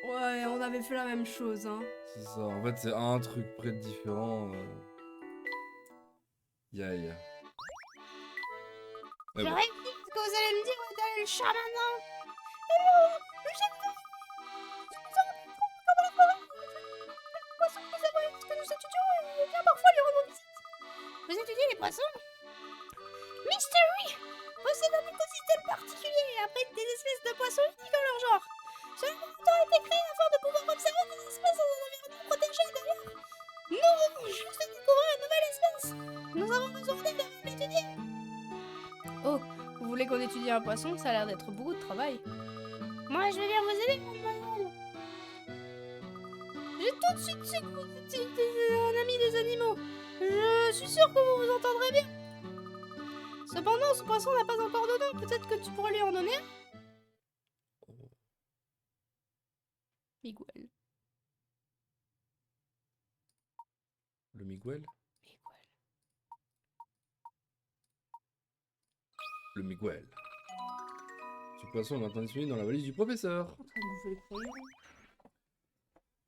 Ouais, on avait fait la même chose, hein. c'est ça. En fait, c'est un truc près de différent. Yaï. Mais bon. J'aurais dit que vous allez me dire où est allé le chat maintenant. Vous étudiez les poissons? Mystery possède un écosystème particulier et abrite des espèces de poissons uniques en leur genre. Ce laboratoire a été créé afin de pouvoir observer des espèces dans un environnement protégé. D'ailleurs, nous venons juste de découvrir une nouvelle espèce. Nous avons besoin d'aide pour l'étudier. Oh, vous voulez qu'on étudie un poisson? Ça a l'air d'être beaucoup de travail. Moi, je vais bien vous aider, mademoiselle. J'ai tout de suite su que vous étiez un ami des animaux. Je suis sûre que vous vous entendrez bien. Cependant, ce poisson n'a pas encore de nom. Peut-être que tu pourrais lui en donner un? Miguel. Le Miguel? Le Miguel. Ce poisson est maintenant disponible dans la valise du professeur. En train de bouffer les crayon.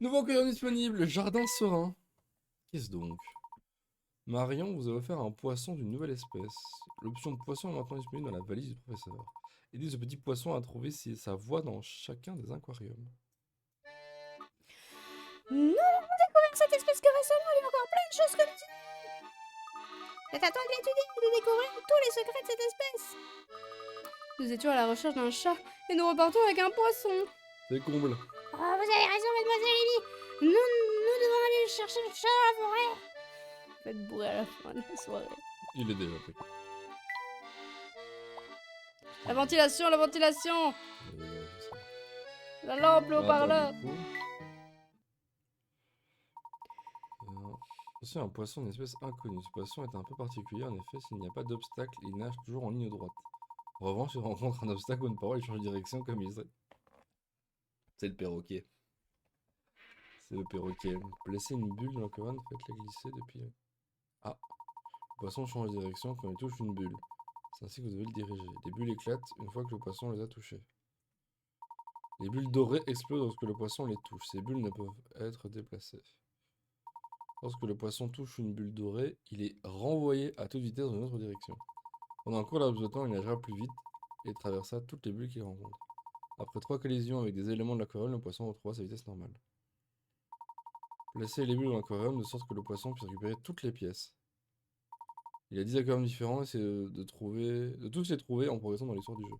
Nouveau cueilleur disponible, le jardin serein. Qu'est-ce donc? Marion vous a offert un poisson d'une nouvelle espèce. L'option de poisson est maintenant disponible dans la valise du professeur. Aidez ce petit poisson à trouver sa voie dans chacun des aquariums. Nous avons découvert cette espèce que récemment. Il y a encore plein de choses que nous ignorons. C'est à toi de l'étudier et de découvrir tous les secrets de cette espèce. Nous étions à la recherche d'un chat et nous repartons avec un poisson. C'est comble. Oh, vous avez raison, mademoiselle Lily. Nous devons aller chercher le chat dans la forêt. Faites bourrer à la fin de la soirée. Il est déjà pris. La ventilation, la ventilation. Je sais. La lampe, le Attends, haut-parleur. du coup. C'est un poisson d'une espèce inconnue. Ce poisson est un peu particulier, en effet, s'il n'y a pas d'obstacle, il nage toujours en ligne droite. En revanche, s'il rencontre un obstacle ou une paroi, il change de direction comme il sait. C'est le perroquet. C'est le perroquet. Placez une bulle dans l'aquarium, faites-la glisser depuis... Ah. Le poisson change de direction quand il touche une bulle. C'est ainsi que vous devez le diriger. Les bulles éclatent une fois que le poisson les a touchées. Les bulles dorées explosent lorsque le poisson les touche. Ces bulles ne peuvent être déplacées. Lorsque le poisson touche une bulle dorée, il est renvoyé à toute vitesse dans une autre direction. Pendant un court laps de temps, il nagera plus vite et traversa toutes les bulles qu'il rencontre. Après 3 collisions avec des éléments de l'aquarium, le poisson retrouva sa vitesse normale. Placez les bulles dans l'aquarium de sorte que le poisson puisse récupérer toutes les pièces. Il y a 10 aquariums différents, essayez de tous les trouver en progressant dans l'histoire du jeu.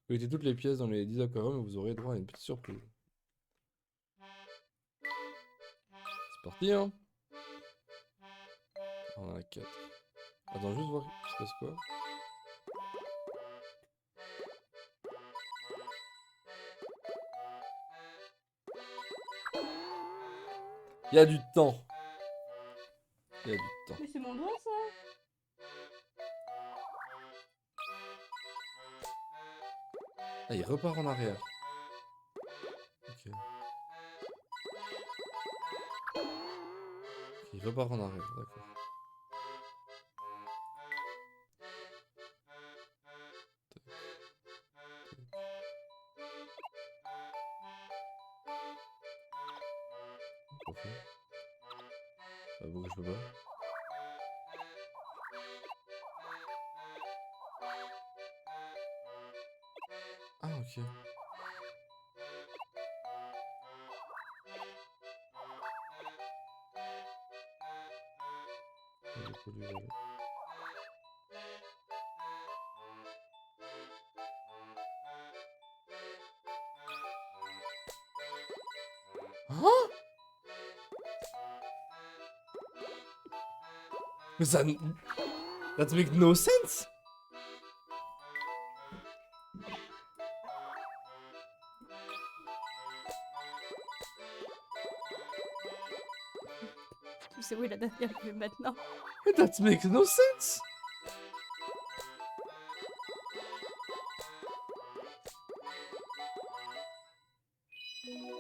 Collectez toutes les pièces dans les 10 aquariums et vous aurez droit à une petite surprise. C'est parti, hein. On en a 4. Attends, juste voir il se passe quoi. Il y a du temps. Il y a du temps. Mais c'est mon doigt, ça. Ah, il repart en arrière. Ok. Il repart en arrière, d'accord. Pourquoi? Pourquoi je peux pas? Ah, ok. Du coup, lui, voilà. Hein? Mais ça... That makes no sense! Tu sais où est la dernière vue maintenant? Mais that makes no sense!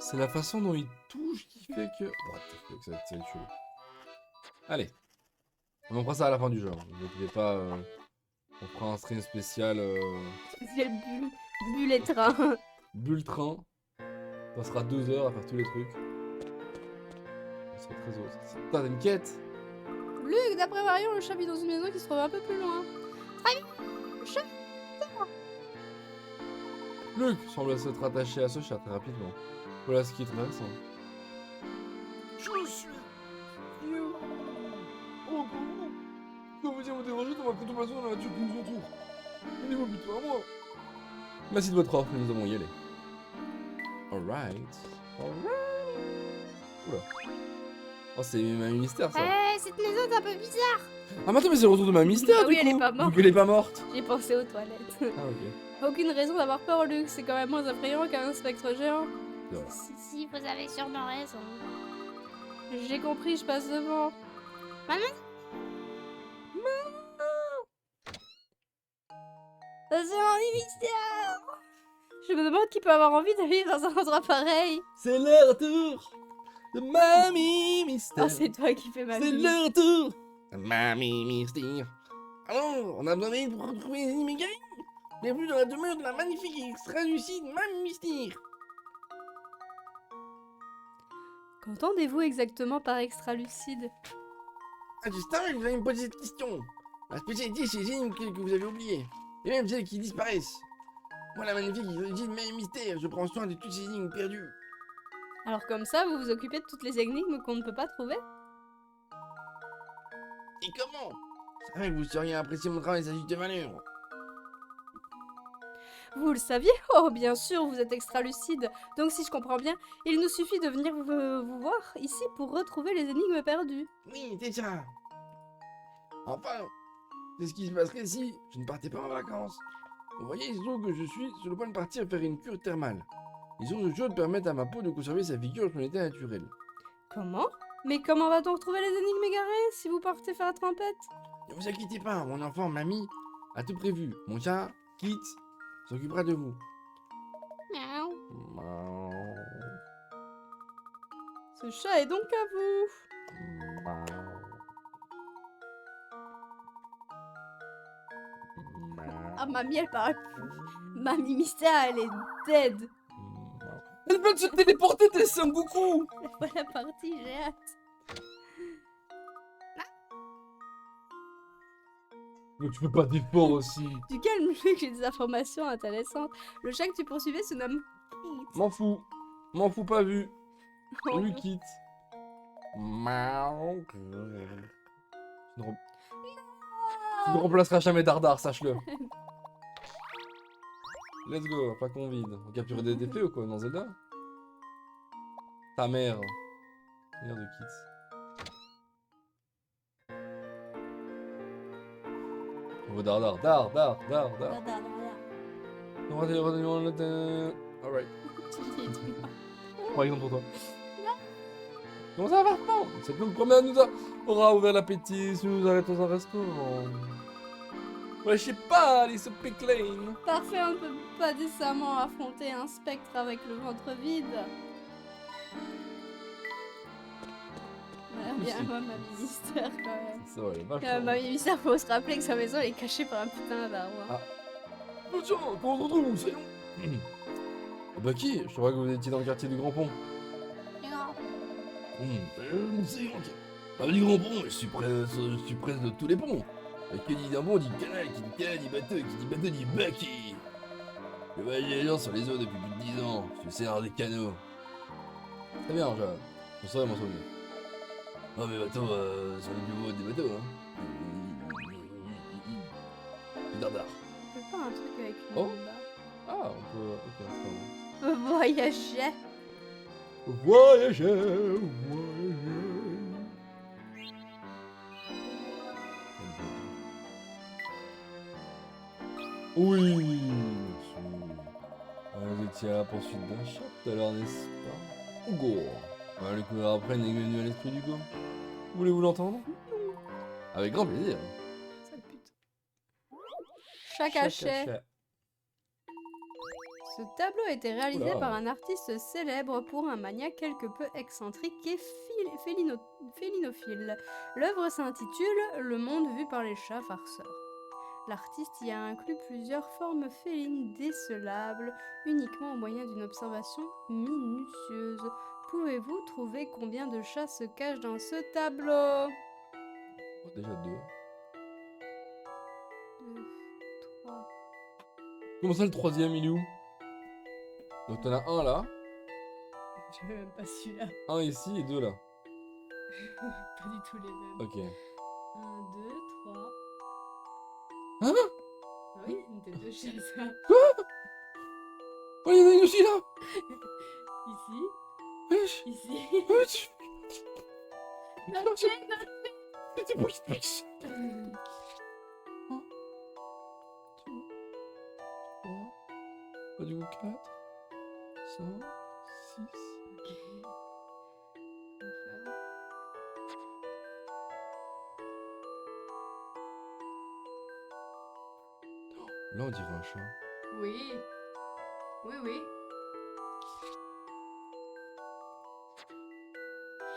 C'est la façon dont il touche qui fait que... What the fuck, ça va être chelou. Allez. On fera ça à la fin du jeu. Ne t'inquiète pas. On fera un stream spécial. C'est le bullet train. Bulle train. Ça sera 2 heures à faire tous les trucs. On sera très heureux. Putain, t'as une quête. Luc, d'après Marion, le chat vit dans une maison qui se trouve un peu plus loin. Luc semble s'être attaché à ce chat très rapidement. Voilà ce qui est intéressant. Je suis... Oh, comment? Quand vous me dérangez dans ma contemplation de la nature qui nous entoure. Tenez-vous plutôt à moi. Merci de votre offre, nous allons y aller. Alright. Oula. Oh, c'est Mamie Mystère, ça. Cette maison est un peu bizarre. Ah, mais attends, mais c'est le retour de Mamie Mystère, Ah du oui, coup. elle est pas morte. Donc elle est pas morte. J'ai pensé aux toilettes. Ah, ok. Aucune raison d'avoir peur, Luc. C'est quand même moins effrayant qu'un spectre géant. C'est vrai. Si, vous avez sûrement raison. J'ai compris, je passe devant. Maman? C'est un mystère. Je me demande qui peut avoir envie de vivre dans un endroit pareil. C'est le retour de Mamie Mystère. Ah, c'est toi qui fais ma C'est vie. le retour de Mamie Mystère. Alors, on a besoin d'aide pour retrouver les ennemis gagnants. Bienvenue dans la demeure de la magnifique et extra-lucide Mamie Mystère. Qu'entendez-vous exactement par extra-lucide? Ah, Justin, je vous allez me poser cette question. La spécialité, c'est les énigmes que vous avez oubliées. Et même celles qui disparaissent. Moi, la magnifique et extra-lucide Mamie Mystère, je prends soin de toutes ces énigmes perdues. Alors comme ça, vous vous occupez de toutes les énigmes qu'on ne peut pas trouver? Et comment? Je savais que vous seriez apprécié mon travail, ça juste de valeur. Vous le saviez? Oh, bien sûr, vous êtes extra-lucide. Donc si je comprends bien, il nous suffit de venir vous voir ici pour retrouver les énigmes perdues. Oui, c'est ça. Enfin, c'est ce qui se passerait si je ne partais pas en vacances. Vous voyez, il se trouve que je suis sur le point de partir faire une cure thermale. Les sources chaudes permettent à ma peau de conserver sa figure et son état naturel. Comment? Mais comment va-t-on retrouver les énigmes égarées si vous partez faire la tempête? Ne vous inquiétez pas, mon enfant, mamie, a tout prévu. Mon chat, Kit, s'occupera de vous. Miaou. Miaou. Ce chat est donc à vous. Miaou. Ah, mamie, elle parle plus. Mamie Mystère, elle est dead. Elle veut se téléporter, t'es Sangoku. Voilà partie, j'ai hâte. Mais tu fais pas d'effort aussi. Du calme, Luc, j'ai des informations intéressantes. Le chat que tu poursuivais se nomme Kit. M'en fous pas vu. Oh. On lui quitte. Miaou. Tu ne remplaceras jamais Dardar, sache-le. Let's go, pas qu'on vide. On capture des fées ou quoi dans Zelda? Ta mère. Mère de Kit. On veut Dardar. Dar. Alright. Par exemple pour toi. Comment ça va, Vartan? Cette longue promenade aura ouvert l'appétit si nous arrêtons dans un restaurant. Ouais, je sais pas, les soupes Lane. Parfait, on ne peut pas décemment affronter un spectre avec le ventre vide. Voilà, bien, moi, Mamie Mystère, quand même. C'est vrai, vachement. Mamie Mystère, faut se rappeler que sa maison, elle est cachée par un putain d'arbre. Ah. Oh, tiens, comment on se retrouve, soyons. Oh, bah qui? Je crois que vous étiez dans le quartier du Grand Pont. C'est ok. Ah, du Grand Pont, je suis près de tous les ponts. Et qui dit d'un pont dit canal, qui dit canal dit bateau, qui dit bateau dit baquet. Je voyage les gens sur les eaux depuis plus de 10 ans. Je sais dans des canaux. Très bien, je saurais m'en souvenir. Ah, mes bateaux sont les plus beaux des bateaux, hein. C'est Dardar. On peut pas un truc avec une Oh. bande. Ah, on peut. Ok, pardon. Voyager. Voyager. Oui, monsieur. Vous étiez à la poursuite d'un chat tout à l'heure, n'est-ce pas? Hugo. On va le courir après une aiguille venue à l'esprit du go. Voulez-vous l'entendre? Avec grand plaisir. Sale pute. Chat caché. Ce tableau a été réalisé Oula. par un artiste célèbre pour un maniaque quelque peu excentrique et félinophile. L'œuvre s'intitule Le monde vu par les chats farceurs. L'artiste y a inclus plusieurs formes félines décelables uniquement au moyen d'une observation minutieuse. Pouvez-vous trouver combien de chats se cachent dans ce tableau? Oh, déjà 2. 2, 3. Comment ça, le troisième, il est où? Donc t'en as un là, Je vais même pas celui-là. un ici et 2 là. Pas du tout les mêmes. Ok. 1, 2, 3. Hein? Ah oui, c'était 2 chats ça. Oh, il y en a une aussi là! Ici, Wesh! ici. Wesh! Ok, C'était pour qu'il se pisse. 3, 4, 5, 6. Là, on dirait un chat. Oui. Oui, oui.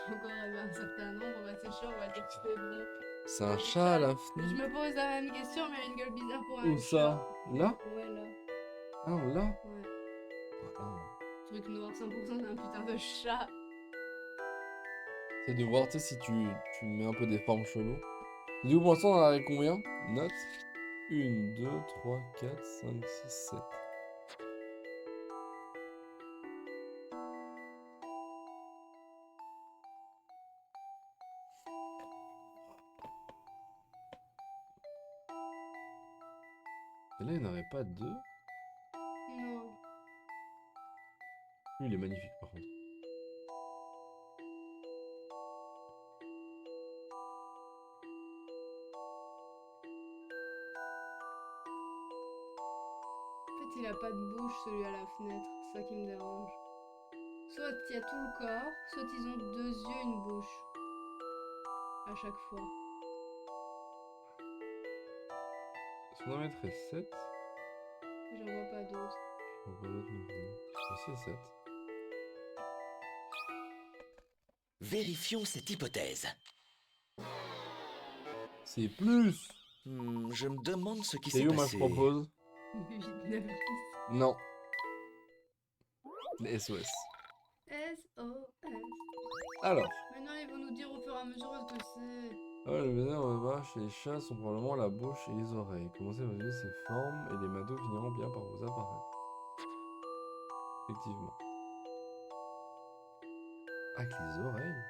Encore un certain nombre, bah c'est chaud, on va dire que c'est bon. C'est un chat à la Je fenêtre. me pose la même question, mais elle a une gueule bizarre pour un Où ça? Là? Ouais, là. Ah, on l'a? Ouais. Voilà. Truc noir, 100%, c'est un putain de chat. C'est de voir, tu sais, si tu mets un peu des formes cheloues. Du coup, pour l'instant, on en a combien? Note. 1, 2, 3, 4, 5, 6, 7. Et là, il n'y en aurait pas 2. Non. Lui, il est magnifique, par contre. En fait, il a pas de bouche, celui à la fenêtre. C'est ça qui me dérange. Soit il y a tout le corps, soit ils ont 2 yeux, une bouche. À chaque fois. Son diamètre est 7. J'en vois pas d'autres. Je vois pas d'autre non plus. C'est 7. Vérifions cette hypothèse. C'est plus! Je me demande ce qui C'est s'est où, moi, je passé. propose? 8, 9, 10. Non. Les SOS. SOS. Alors. Maintenant, ils vont nous dire au fur et à mesure ce que c'est. Ah, le vénère repas chez les chats sont probablement la bouche et les oreilles. Commencez à visualiser ces formes et les matos finiront bien par vous apparaître. Effectivement. Avec les oreilles?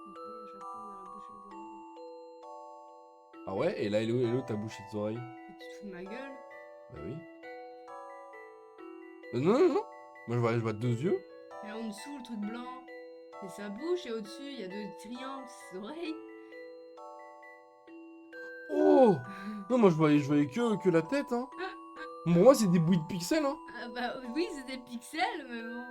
Donc oui, à chaque fois, on a la bouche et les oreilles. Ah ouais? Et là, elle est où ta bouche et tes oreilles? Mais tu te fous de ma gueule? Bah oui. Non, non, non. Moi, je vois 2 yeux. Et là, en dessous, le truc blanc, c'est sa bouche, et au-dessus, il y a 2 triangles, c'est ses oreilles. Oh! Non, moi, je voyais que la tête, hein. Pour moi, c'est des bouilles de pixels, hein. Ah bah oui, c'est des pixels, mais bon.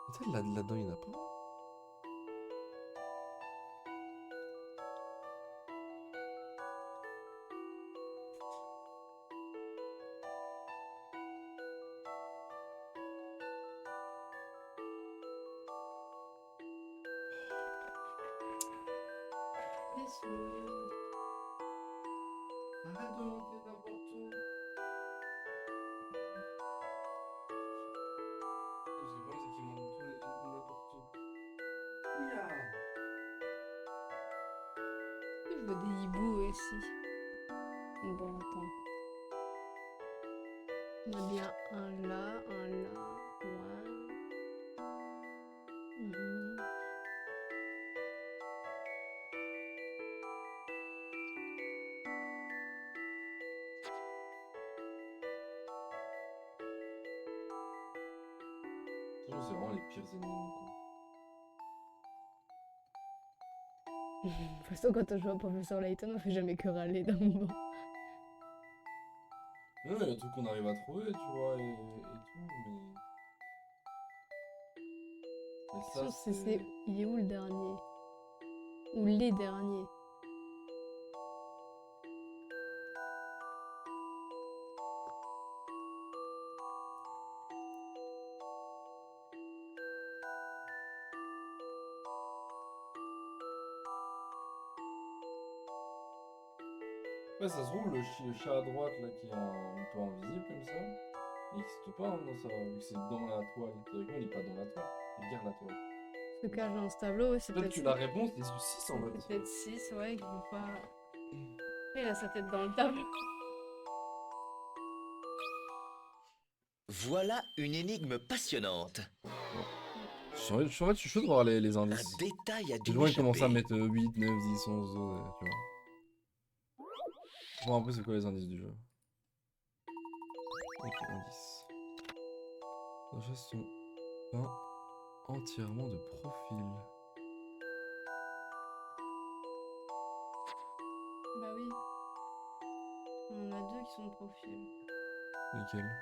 Peut-être là-dedans, il y en a pas. Laisse-le. Arrête de monter n'importe où. Le problème, c'est qu'il monte tout n'importe où. Je vois des hiboux aussi. Bon, attends. Il y en a bien un là, ouais. Mhm. C'est vraiment les pires ennemis, quoi. De toute façon, quand on joue au professeur Layton, on fait jamais que râler dans le banc. Non, il y a des trucs qu'on arrive à trouver, tu vois, et tout, mais... Mais ça, c'est... Il est où le dernier? Ou les derniers? Ouais, ça se trouve, le chat à droite, là, qui est un peu invisible comme ça, il n'existe pas hein, dans ça, vu que c'est dans la toile. Théoriquement, il n'est pas dans la toile, il garde la toile. Se cache dans ce tableau, ouais, c'est Peut-être peut-être que la réponse est sur 6 en fait. c'est peut-être 6, ouais, qu'il faut pas... Après, il a sa tête dans le tableau. Voilà une énigme passionnante. Je suis chaud de voir les Un indices. détail a dû Les gens ils commencent à m'échapper. mettre 8, 9, 10, 11, 12, tu vois. Je vois un peu c'est quoi les indices du jeu. Ok, indices. Les choses sont peints entièrement de profil. Bah oui. On en a 2 qui sont de profil. Lesquels?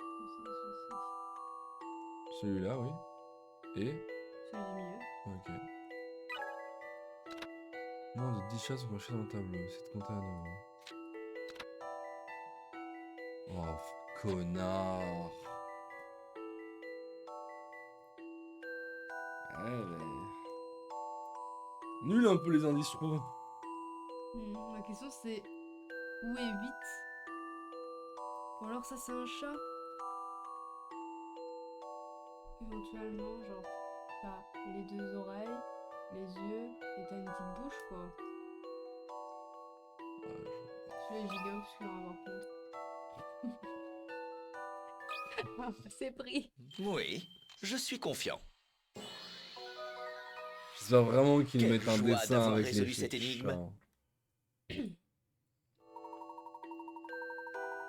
Celui-ci. Celui-là, oui. Et? Celui du milieu. Ok. Moins de 10 chats sont cachés dans le tableau. C'est de compter à nouveau. Oh, connard. Ouais, mais... Nul un peu les indices, je trouve. La question c'est où est 8? Ou alors ça c'est un chat? Éventuellement, genre, t'as les 2 oreilles, les yeux, et t'as une petite bouche quoi. Celui-là est giga obscur hein, par contre. C'est pris. Oui, je suis confiant. J'espère vraiment qu'ils Quelle mettent un joie dessin d'avoir avec les résolu cette chats. énigme.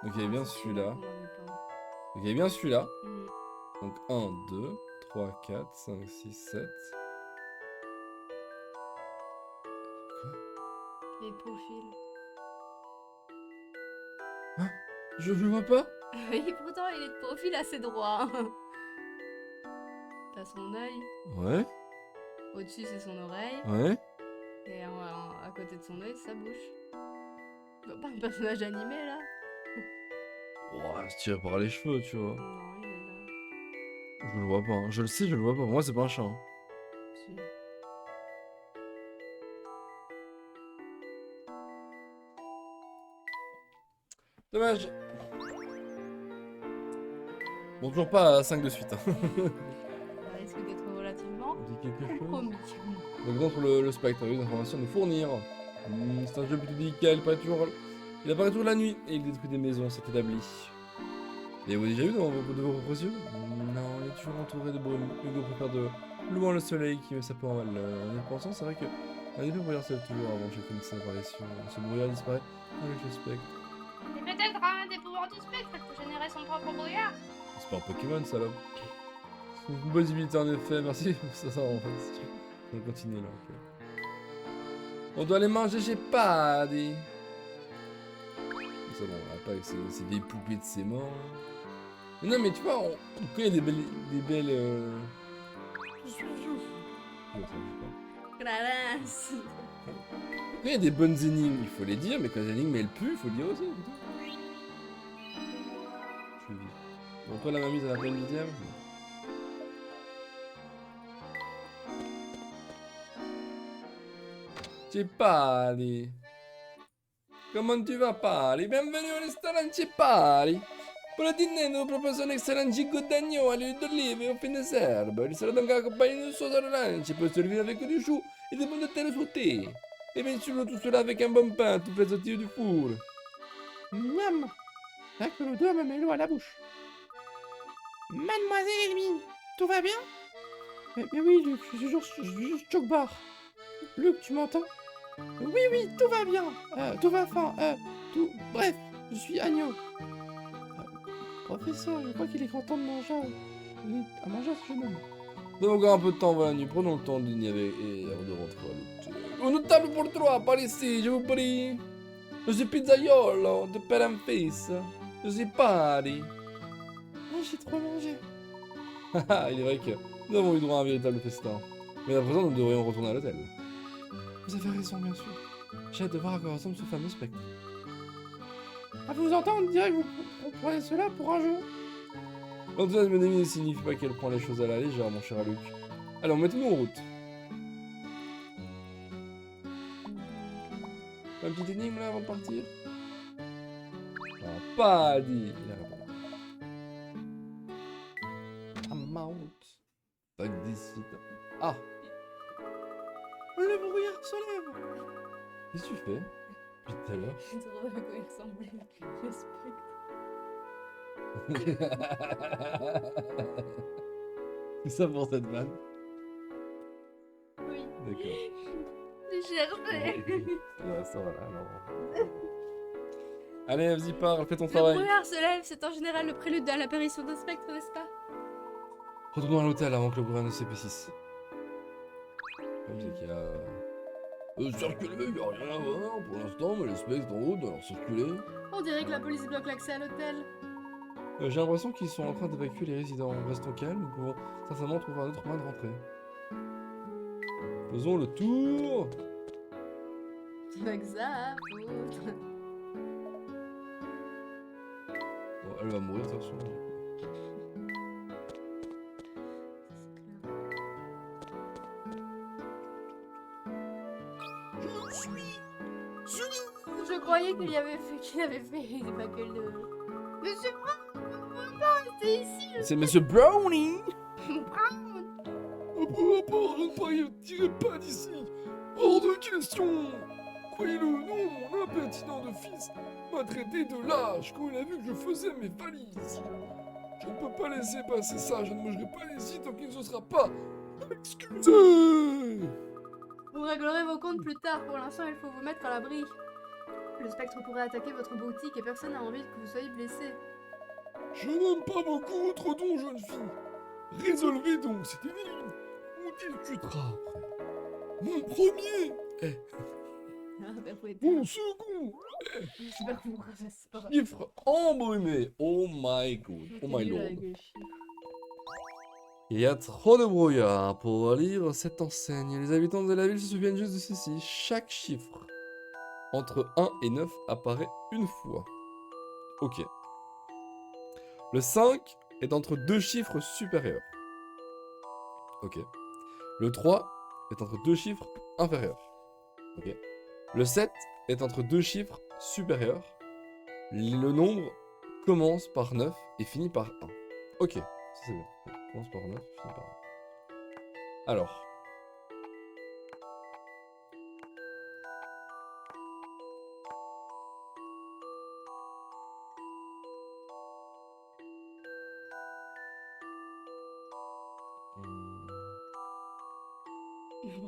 Donc il y avait bien C'est celui-là. qu'on avait pas. Donc il y avait bien celui-là. Mm. Donc 1, 2, 3, 4, 5, 6, 7. Les profils. Je le vois pas. Oui, pourtant il est de profil assez droit. T'as son œil, Ouais, au-dessus c'est son oreille, ouais. et à côté de son œil sa bouche. Tu vois pas un personnage animé là? Ouah, se tire par les cheveux, tu vois. Non, il est là. Je le vois pas. Hein. Je le sais, je le vois pas. Pour moi, c'est pas un chat. Hein. Si. Dommage. Bon, toujours pas à 5 de suite. Hein. Ça risque d'être relativement On dit quelque chose. compromis. Donc dans le spectre a eu des informations à nous fournir. C'est un jeu plutôt délicat, il apparaît toujours la nuit et il détruit des maisons, c'est établi. L'avez-vous déjà vu de vos propres yeux? Non, il est toujours entouré de brume. Hugo préfère de loin le soleil qui met sa peau en valeur. En y repensant, c'est vrai que un épais brouillard se lève toujours avant chacune de ses apparitions. Ce brouillard disparaît avec le spectre. Et peut-être un des pouvoirs du spectre peut générer son propre brouillard. C'est pas un Pokémon, salope. C'est une bonne visibilité en effet, merci. Ça en fait. On va continuer là, ok. On doit les manger chez Paddy. Ça bon, on va pas avec ces vieilles poupées de ses morts. Là. Mais non, mais tu vois, on connaît des belles. Je suis vieux. Non, ça marche pas. Classe. Quand il y a des bonnes énigmes, il faut les dire, mais quand les énigmes elles puent, il faut le dire aussi. Putain. Je suis vieux. Bon, toi la mamise à la peine 10ème. Cipari. Comment tu vas, Pari? Bienvenue au restaurant Cipari. Pour le dîner, nous proposons un excellent gigot d'agneau à l'huile d'olive et aux fines herbes. Il sera donc accompagné d'une sauce orange. Il peut se servir avec du chou et des pommes de terre sautées. Et bien sûr, tout cela avec un bon pain tout frais sorti du four. Miam! Là que l'odeur me met l'eau à la bouche. Mademoiselle Elmi, tout va bien? Mais oui, Luc, je suis juste choc-bar. Luc, tu m'entends? Oui, tout va bien. Tout va fin. Tout... Bref, je suis agneau. Professeur, je crois qu'il est grand temps de manger. À manger à ce jeune homme. Donnons encore un peu de temps avant la nuit. Prenons le temps de dîner et de rentrer à l'hôtel. Une table pour 3, par ici, je vous prie. Je suis pizzaiolo, de père en fils. Je suis Pari. Oh, j'ai trop mangé. Il est vrai que nous avons eu droit à un véritable festin. Mais à présent, nous devrions retourner à l'hôtel. Vous avez raison, bien sûr. J'ai hâte de voir à quoi ressemble ce fameux spectre. À vous entendre, on dirait que vous prenez cela pour un jeu. L'enthousiasme d'Amy ne signifie pas qu'elle prend les choses à la légère, mon cher Luc. Alors, mettons-nous en route. Un petit énigme là avant de partir? Ah, pas dit. Il a répondu. Amount. Tac décide. Ah! Le brouillard se lève! Qu'est-ce que tu fais? Depuis tout à l'heure. C'est trop drôle quand il ressemblait. Respect. C'est ça pour cette vanne? Oui. D'accord. J'ai cherché. Ouais, ça va là, alors. Allez, vas-y, parle, fais ton Le travail. brouillard se lève, c'est en général le prélude à l'apparition d'un spectre, n'est-ce pas? Retournons à l'hôtel avant que le brouillard ne s'épaississe. Comme c'est qu'il y a... circuler, il n'y a rien à voir pour l'instant, mais les spectres en route doivent circuler. On dirait que la police bloque l'accès à l'hôtel. J'ai l'impression qu'ils sont en train d'évacuer les résidents. Restons calmes, nous pouvons certainement trouver un autre moyen de rentrer. Faisons le tour. Avec ça, faute. Bon, elle va mourir de toute façon. Je croyais qu'il avait fait pas que le... Monsieur Brown, c'est ici, C'est Monsieur Brownie. le Brown. Ne tirez pas d'ici. Hors de question. Croyez-le, non, mon impertinent de fils m'a traité de lâche quand il a vu que je faisais mes valises. Je ne peux pas laisser passer ça, je ne mangerai pas ici tant qu'il ne se sera pas excusé. Vous réglerez vos comptes plus tard, pour l'instant il faut vous mettre à l'abri. Le spectre pourrait attaquer votre boutique et personne n'a envie que vous soyez blessé. Je n'aime pas beaucoup votre don, jeune fille. Résolvez donc cette énigme. On discutera après. Mon premier, Ah, bah, faut être... mon second, C'est pas pour c'est pas grave. chiffre embrumé. Oh my god, oh T'es my nul lord. avec les chiffres. Il y a trop de brouillard pour lire cette enseigne. Les habitants de la ville se souviennent juste de ceci. Chaque chiffre entre 1 et 9 apparaît une fois. Ok. Le 5 est entre deux chiffres supérieurs. Ok. Le 3 est entre deux chiffres inférieurs. Ok. Le 7 est entre deux chiffres supérieurs. Le nombre commence par 9 et finit par 1. Ok, ça c'est bien. Commence par 9 et finit par 1. Alors.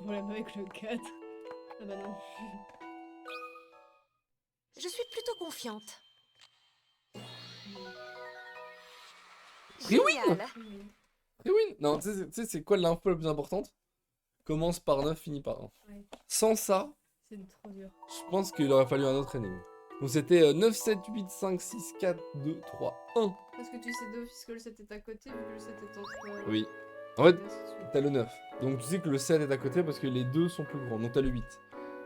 Problème avec le 4. Ah bah non. Je suis plutôt confiante. Oui, oui. Génial. Et oui, non, tu sais, c'est quoi l'info la plus importante? Commence par 9, finit par 1. Ouais. Sans ça, C'est trop dur. je pense qu'il aurait fallu un autre énigme. Donc c'était 9, 7, 8, 5, 6, 4, 2, 3, 1. Parce que tu sais d'office que le 7 est à côté, vu que le 7 est entre... Oui. En fait, et ainsi de suite. t'as le 9. Donc tu sais que le 7 est à côté parce que les deux sont plus grands. Donc t'as le 8.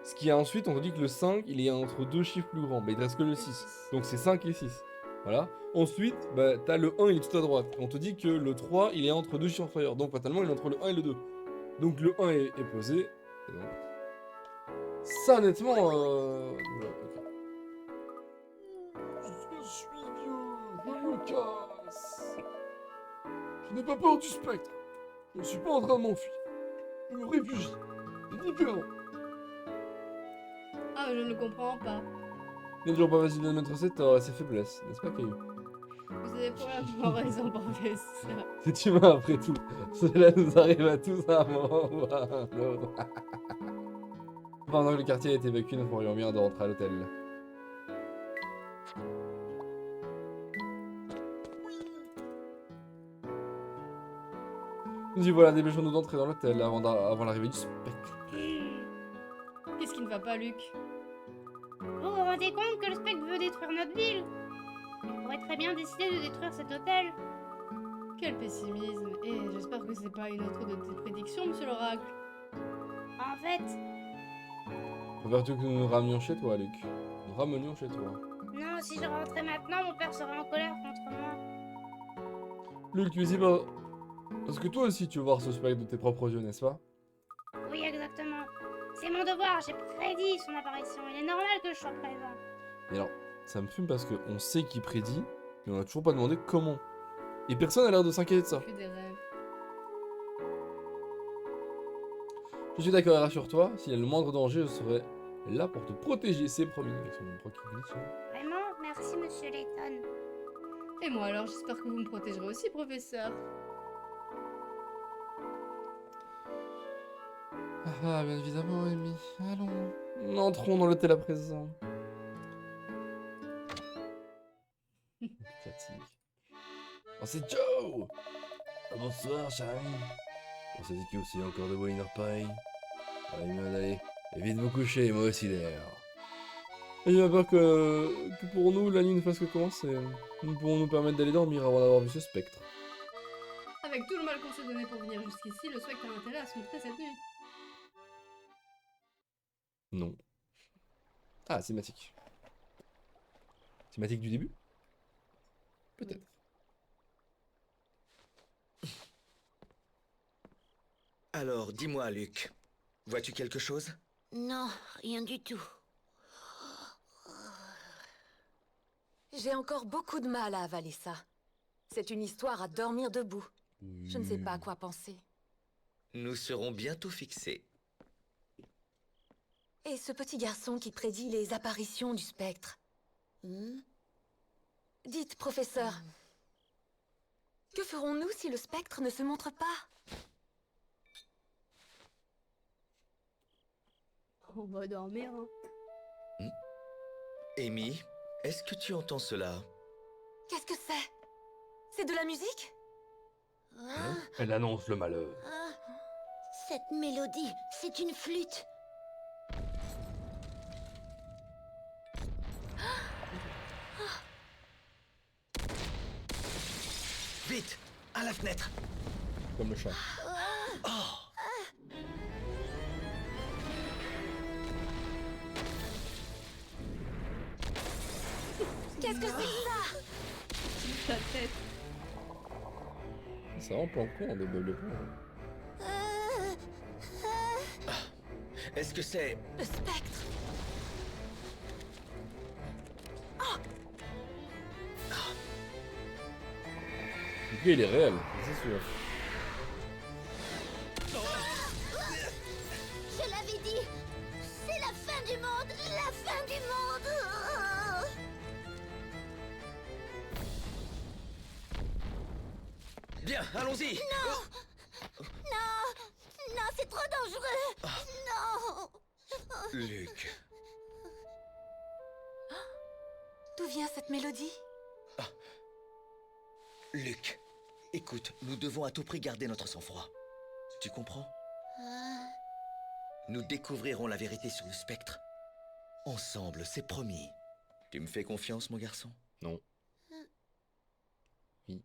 Ce qui est ensuite, on te dit que le 5, il est entre deux chiffres plus grands. Bah, il te reste que le 6. Donc c'est 5 et 6. Voilà. Ensuite, bah, t'as le 1, il est tout à droite. On te dit que le 3, il est entre deux chiffres inférieurs. Donc fatalement, il est entre le 1 et le 2. Donc le 1 est posé. Et donc... Ça, honnêtement... voilà, ok. Je suis vieux, je me casse. Je n'ai pas peur du spectre. Je ne suis pas en train de m'enfuir. Je me réfugie. C'est différent. Ah, je ne comprends pas. Il n'est toujours pas facile de mettre cette tort et ses faiblesses, n'est-ce pas, Caillou? Vous avez pour la raison pour faire ça. C'est humain après tout. Cela nous arrive à tous à un moment ou à un autre. Pendant que le quartier a été évacué, nous ferions bien de rentrer à l'hôtel. Nous y voilà, dépêchons-nous d'entrer dans l'hôtel avant l'arrivée du spectre. Qu'est-ce qui ne va pas, Luc? Vous vous rendez compte que le spectre veut détruire notre ville? Il pourrait très bien décider de détruire cet hôtel. Quel pessimisme. Et j'espère que c'est pas une autre de tes prédictions, monsieur l'oracle. En fait, Préfères-tu que nous nous ramenions chez toi, Luc? Nous ramenions chez toi. non, si je rentrais maintenant, mon père serait en colère contre moi. Luc, tu es ici parce que toi aussi tu veux voir ce spectre de tes propres yeux, n'est-ce pas? Oui, exactement. C'est mon devoir voir, j'ai prédit son apparition. Il est normal que je sois présent. Et alors, ça me fume parce qu'on sait qu'il prédit, mais on a toujours pas demandé comment. Et personne n'a l'air de s'inquiéter de ça. Que des rêves. Je suis d'accord, rassure-toi, s'il y a le moindre danger, je serai là pour te protéger, c'est promis. Avec son bras qui glitch, hein. Vraiment, merci, monsieur Layton. Et moi alors, j'espère que vous me protégerez aussi, professeur. Ah, bien évidemment, Amy. Allons, entrons dans l'hôtel à présent. Fatigue. Oh, c'est Joe! Ah, bonsoir, cher ami. On s'est dit qu'il y a aussi encore de bois une heure pareille. Allez, mieux d'aller. Et vite vous coucher, moi aussi d'ailleurs. Et j'ai peur que pour nous, la nuit ne fasse que commencer. Nous pourrons nous permettre d'aller dormir avant d'avoir vu ce spectre. Avec tout le mal qu'on s'est donné pour venir jusqu'ici, le spectre a intérêt à se montrer cette nuit. Non. Ah, cinématique. Cinématique du début? Peut-être. Alors, dis-moi, Luc. Vois-tu quelque chose? Non, rien du tout. J'ai encore beaucoup de mal à avaler ça. C'est une histoire à dormir debout. Je ne sais pas à quoi penser. Nous serons bientôt fixés. Et ce petit garçon qui prédit les apparitions du spectre. Dites, professeur, que ferons-nous si le spectre ne se montre pas? On va dormir, hein. Amy, est-ce que tu entends cela? Qu'est-ce que c'est? C'est de la musique? Elle annonce le malheur. Cette mélodie, c'est une flûte. Vite! À la fenêtre! Comme le chat. Qu'est-ce que c'est que ça? Ta tête. C'est vraiment plan con de Bob l'éponge. Est-ce que c'est... Le spectre. Du coup, il est réel, c'est sûr. Je l'avais dit. C'est la fin du monde. La fin du monde. Bien, allons-y! Non, non, c'est trop dangereux. Non. Luc... D'où vient cette mélodie? Luc, écoute, nous devons à tout prix garder notre sang-froid. Tu comprends? Nous découvrirons la vérité sur le spectre. Ensemble, c'est promis. Tu me fais confiance, mon garçon? Non. Oui.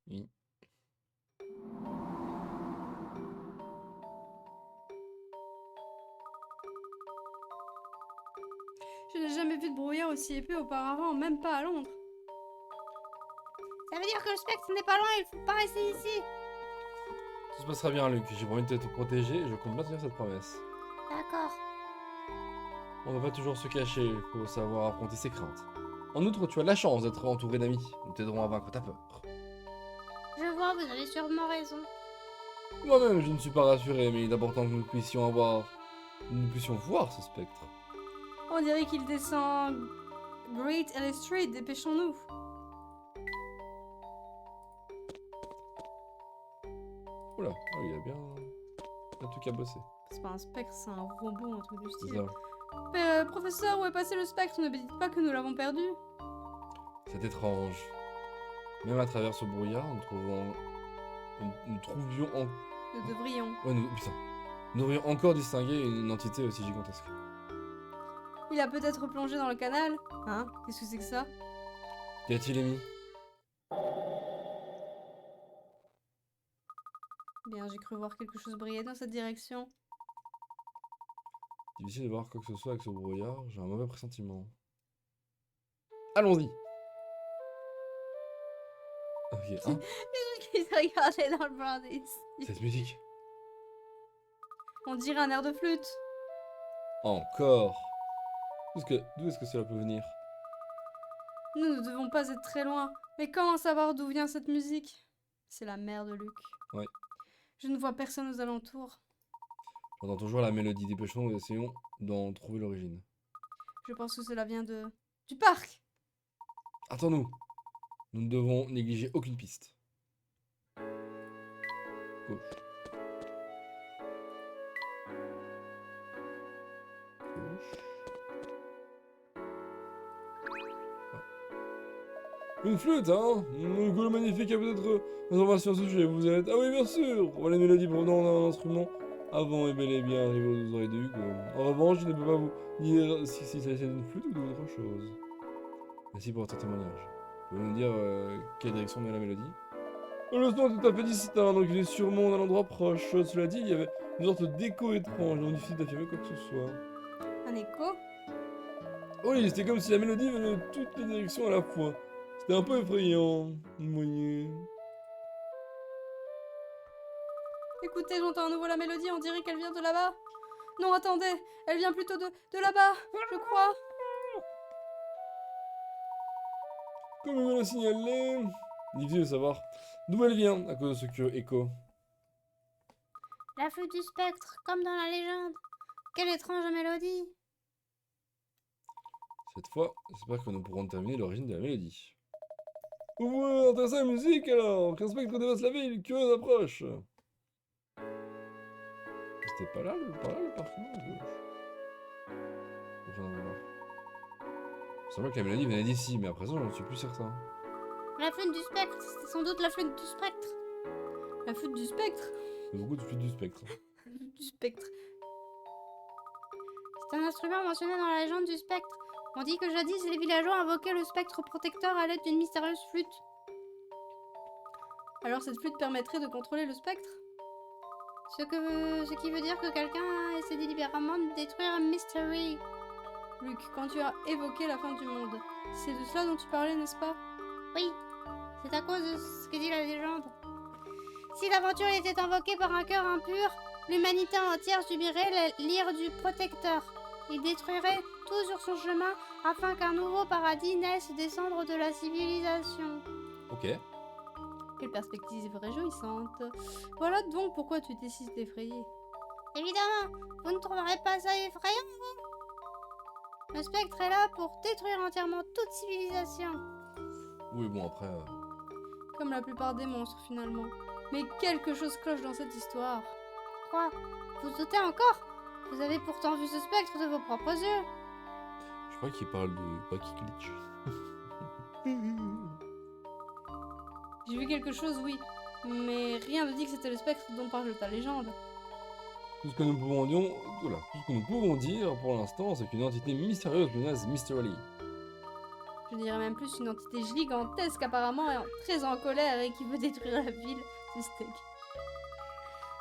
Oui. Je n'ai jamais vu de brouillard aussi épais auparavant, même pas à Londres. Ça veut dire que le spectre n'est pas loin, il faut pas rester ici. Tout se passera bien, Luc. J'ai promis de te protéger et je compte bien tenir cette promesse. D'accord. On ne va pas toujours se cacher, il faut savoir affronter ses craintes. En outre, tu as la chance d'être entouré d'amis. Nous t'aiderons à vaincre ta peur. Je vois, vous avez sûrement raison. Moi-même, je ne suis pas rassuré, mais il est important que nous puissions voir ce spectre. On dirait qu'il descend Great Ellie Street, dépêchons-nous. Oula, oh, il a bien un truc à bosser. C'est pas un spectre, c'est un robot, un truc du C'est style. ça. Mais professeur, où est passé le spectre? Ne me dites pas que nous l'avons perdu. C'est étrange. Même à travers ce brouillard, nous trouvions en... Nous devrions. Ouais, nous devrions encore distinguer une entité aussi gigantesque. Il a peut-être plongé dans le canal. Hein? Qu'est-ce que c'est que ça? Qu'y a-t-il émis? Bien, j'ai cru voir quelque chose briller dans cette direction. Difficile de voir quoi que ce soit avec ce brouillard, j'ai un mauvais pressentiment. Allons-y! Ok, hein? Ils se regardaient dans le bras Cette musique. On dirait un air de flûte. Encore. D'où est-ce que cela peut venir? Nous ne devons pas être très loin. Mais comment savoir d'où vient cette musique? C'est la mère de Luc. Ouais. Je ne vois personne aux alentours. J'entends toujours la mélodie. Dépêchons et essayons d'en trouver l'origine. Je pense que cela vient du parc. Attends-nous. Nous ne devons négliger aucune piste. Gauche. Gauche. Une flûte, hein? Le magnifique a peut-être des informations à ce sujet. Vous êtes... Ah oui, bien sûr! Voilà une mélodie provenant d'un instrument avant et bel et bien arrivé aux oreilles de Hugo. En revanche, je ne peux pas vous dire si s'agissait d'une flûte ou d'autre chose. Merci pour votre témoignage. Pouvez-vous nous dire quelle direction met la mélodie? Le son est tout à fait distinct, donc il est sûrement d'un endroit proche. Cela dit, il y avait une sorte d'écho étrange, donc difficile d'affirmer quoi que ce soit. Un écho? Oui, c'était comme si la mélodie venait de toutes les directions à la fois. C'était un peu effrayant, vous voyez. Écoutez, j'entends à nouveau la mélodie, on dirait qu'elle vient de là-bas. Non, attendez, elle vient plutôt de là-bas, je crois. Comme vous le signalez, difficile de savoir d'où elle vient à cause de ce curieux écho. La flûte du spectre, comme dans la légende. Quelle étrange mélodie. Cette fois, j'espère que nous pourrons déterminer l'origine de la mélodie. Vous vous intéressez à la musique alors? Qu'un spectre dépasse la ville, curieuse approche. C'était pas là le parc, non, à gauche. Faut rien voir. C'est vrai que la mélodie venait d'ici, mais à présent, j'en suis plus certain. La flûte du spectre, c'est sans doute la flûte du spectre. La flûte du spectre? C'est beaucoup de flûte du spectre. Du spectre. C'est un instrument mentionné dans la légende du spectre. On dit que jadis, les villageois invoquaient le spectre protecteur à l'aide d'une mystérieuse flûte. Alors cette flûte permettrait de contrôler le spectre? Ce qui veut dire que quelqu'un essaie délibérément de détruire un Mystery. Luc, quand tu as évoqué la fin du monde, c'est de cela dont tu parlais, n'est-ce pas? Oui, c'est à cause de ce que dit la légende. Si l'aventure était invoquée par un cœur impur, l'humanité entière subirait l'ire du protecteur. Il détruirait tout sur son chemin afin qu'un nouveau paradis naisse des cendres de la civilisation. Ok. Quelle perspective réjouissante. Voilà donc pourquoi tu étais si effrayé. Évidemment, vous ne trouverez pas ça effrayant, vous? Le spectre est là pour détruire entièrement toute civilisation. Oui, bon, après... Comme la plupart des monstres, finalement. Mais quelque chose cloche dans cette histoire. Quoi? Vous doutez encore? Vous avez pourtant vu ce spectre de vos propres yeux. Je crois qu'il parle de... Pas qu'il glitch. J'ai vu quelque chose, oui. Mais rien ne dit que c'était le spectre dont parle ta légende. Tout ce que nous pouvons dire... Oula. Tout ce que nous pouvons dire, pour l'instant, c'est qu'une entité mystérieuse menace Mystery. Je dirais même plus une entité gigantesque apparemment et très en colère et qui veut détruire la ville. C'est steak.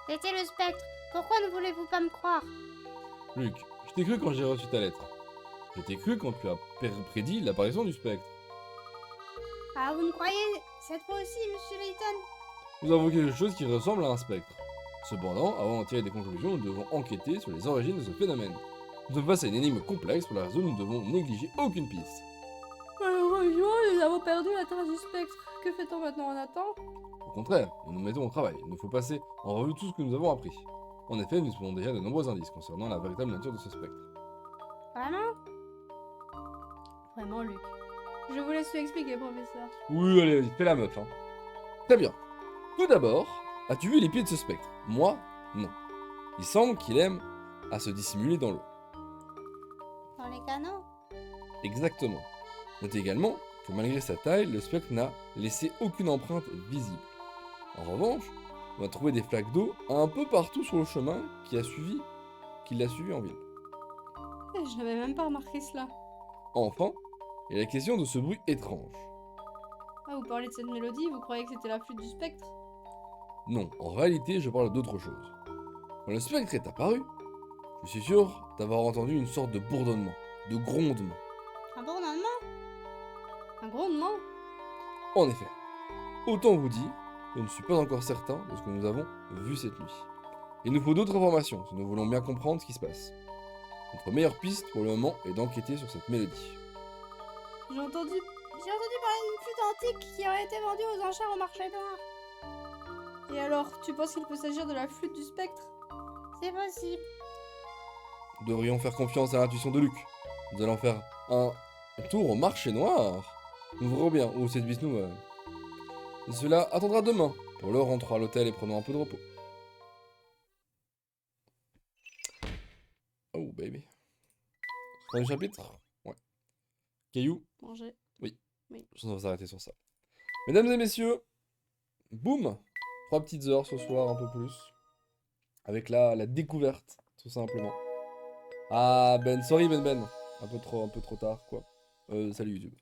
C'était le spectre. Pourquoi ne voulez-vous pas me croire? Luc, je t'ai cru quand j'ai reçu ta lettre. Je t'ai cru quand tu as prédit l'apparition du spectre. Ah, vous me croyez cette fois aussi, monsieur Layton? Nous avons quelque chose qui ressemble à un spectre. Cependant, avant d'en tirer des conclusions, nous devons enquêter sur les origines de ce phénomène. Nous sommes face à une énigme complexe pour la raison nous devons négliger aucune piste. Malheureusement, nous avons perdu la trace du spectre. Que fait-on maintenant, on attend? Au contraire, nous nous mettons au travail. Il nous faut passer en revue tout ce que nous avons appris. En effet, nous avons déjà de nombreux indices concernant la véritable nature de ce spectre. Vraiment? Vraiment, Luc. Je vous laisse lui expliquer, professeur. Oui, allez, vas-y, fais la meuf, hein. Très bien. Tout d'abord, as-tu vu les pieds de ce spectre? Moi, non. Il semble qu'il aime à se dissimuler dans l'eau. Dans les canaux? Exactement. Notez également que malgré sa taille, le spectre n'a laissé aucune empreinte visible. En revanche, on a trouvé des flaques d'eau un peu partout sur le chemin qui l'a suivi en ville. Je n'avais même pas remarqué cela. Enfin, il est la question de ce bruit étrange. Ah, vous parlez de cette mélodie, vous croyez que c'était la flûte du spectre? Non, en réalité, je parle d'autre chose. Quand le spectre est apparu, je suis sûr d'avoir entendu une sorte de bourdonnement, de grondement. Un bourdonnement? Un grondement? En effet, autant vous dire, je ne suis pas encore certain de ce que nous avons vu cette nuit. Il nous faut d'autres informations si nous voulons bien comprendre ce qui se passe. Notre meilleure piste pour le moment est d'enquêter sur cette mélodie. J'ai entendu parler d'une flûte antique qui aurait été vendue aux enchères au marché noir. Et alors, tu penses qu'il peut s'agir de la flûte du spectre? C'est possible. Nous devrions faire confiance à l'intuition de Luc. Nous allons faire un tour au marché noir. Nous verrons bien où cette vis nous mène. Et cela attendra demain. Pour l'heure, rentrons à l'hôtel et prenons un peu de repos. Oh, baby. Fin du chapitre? Ouais. Caillou? Manger. Je pense qu'on va s'arrêter sur ça. Mesdames et messieurs, boum! 3 petites heures ce soir, un peu plus. Avec la découverte, tout simplement. Ah, Ben, sorry, Ben. Un peu trop tard, quoi. Salut YouTube.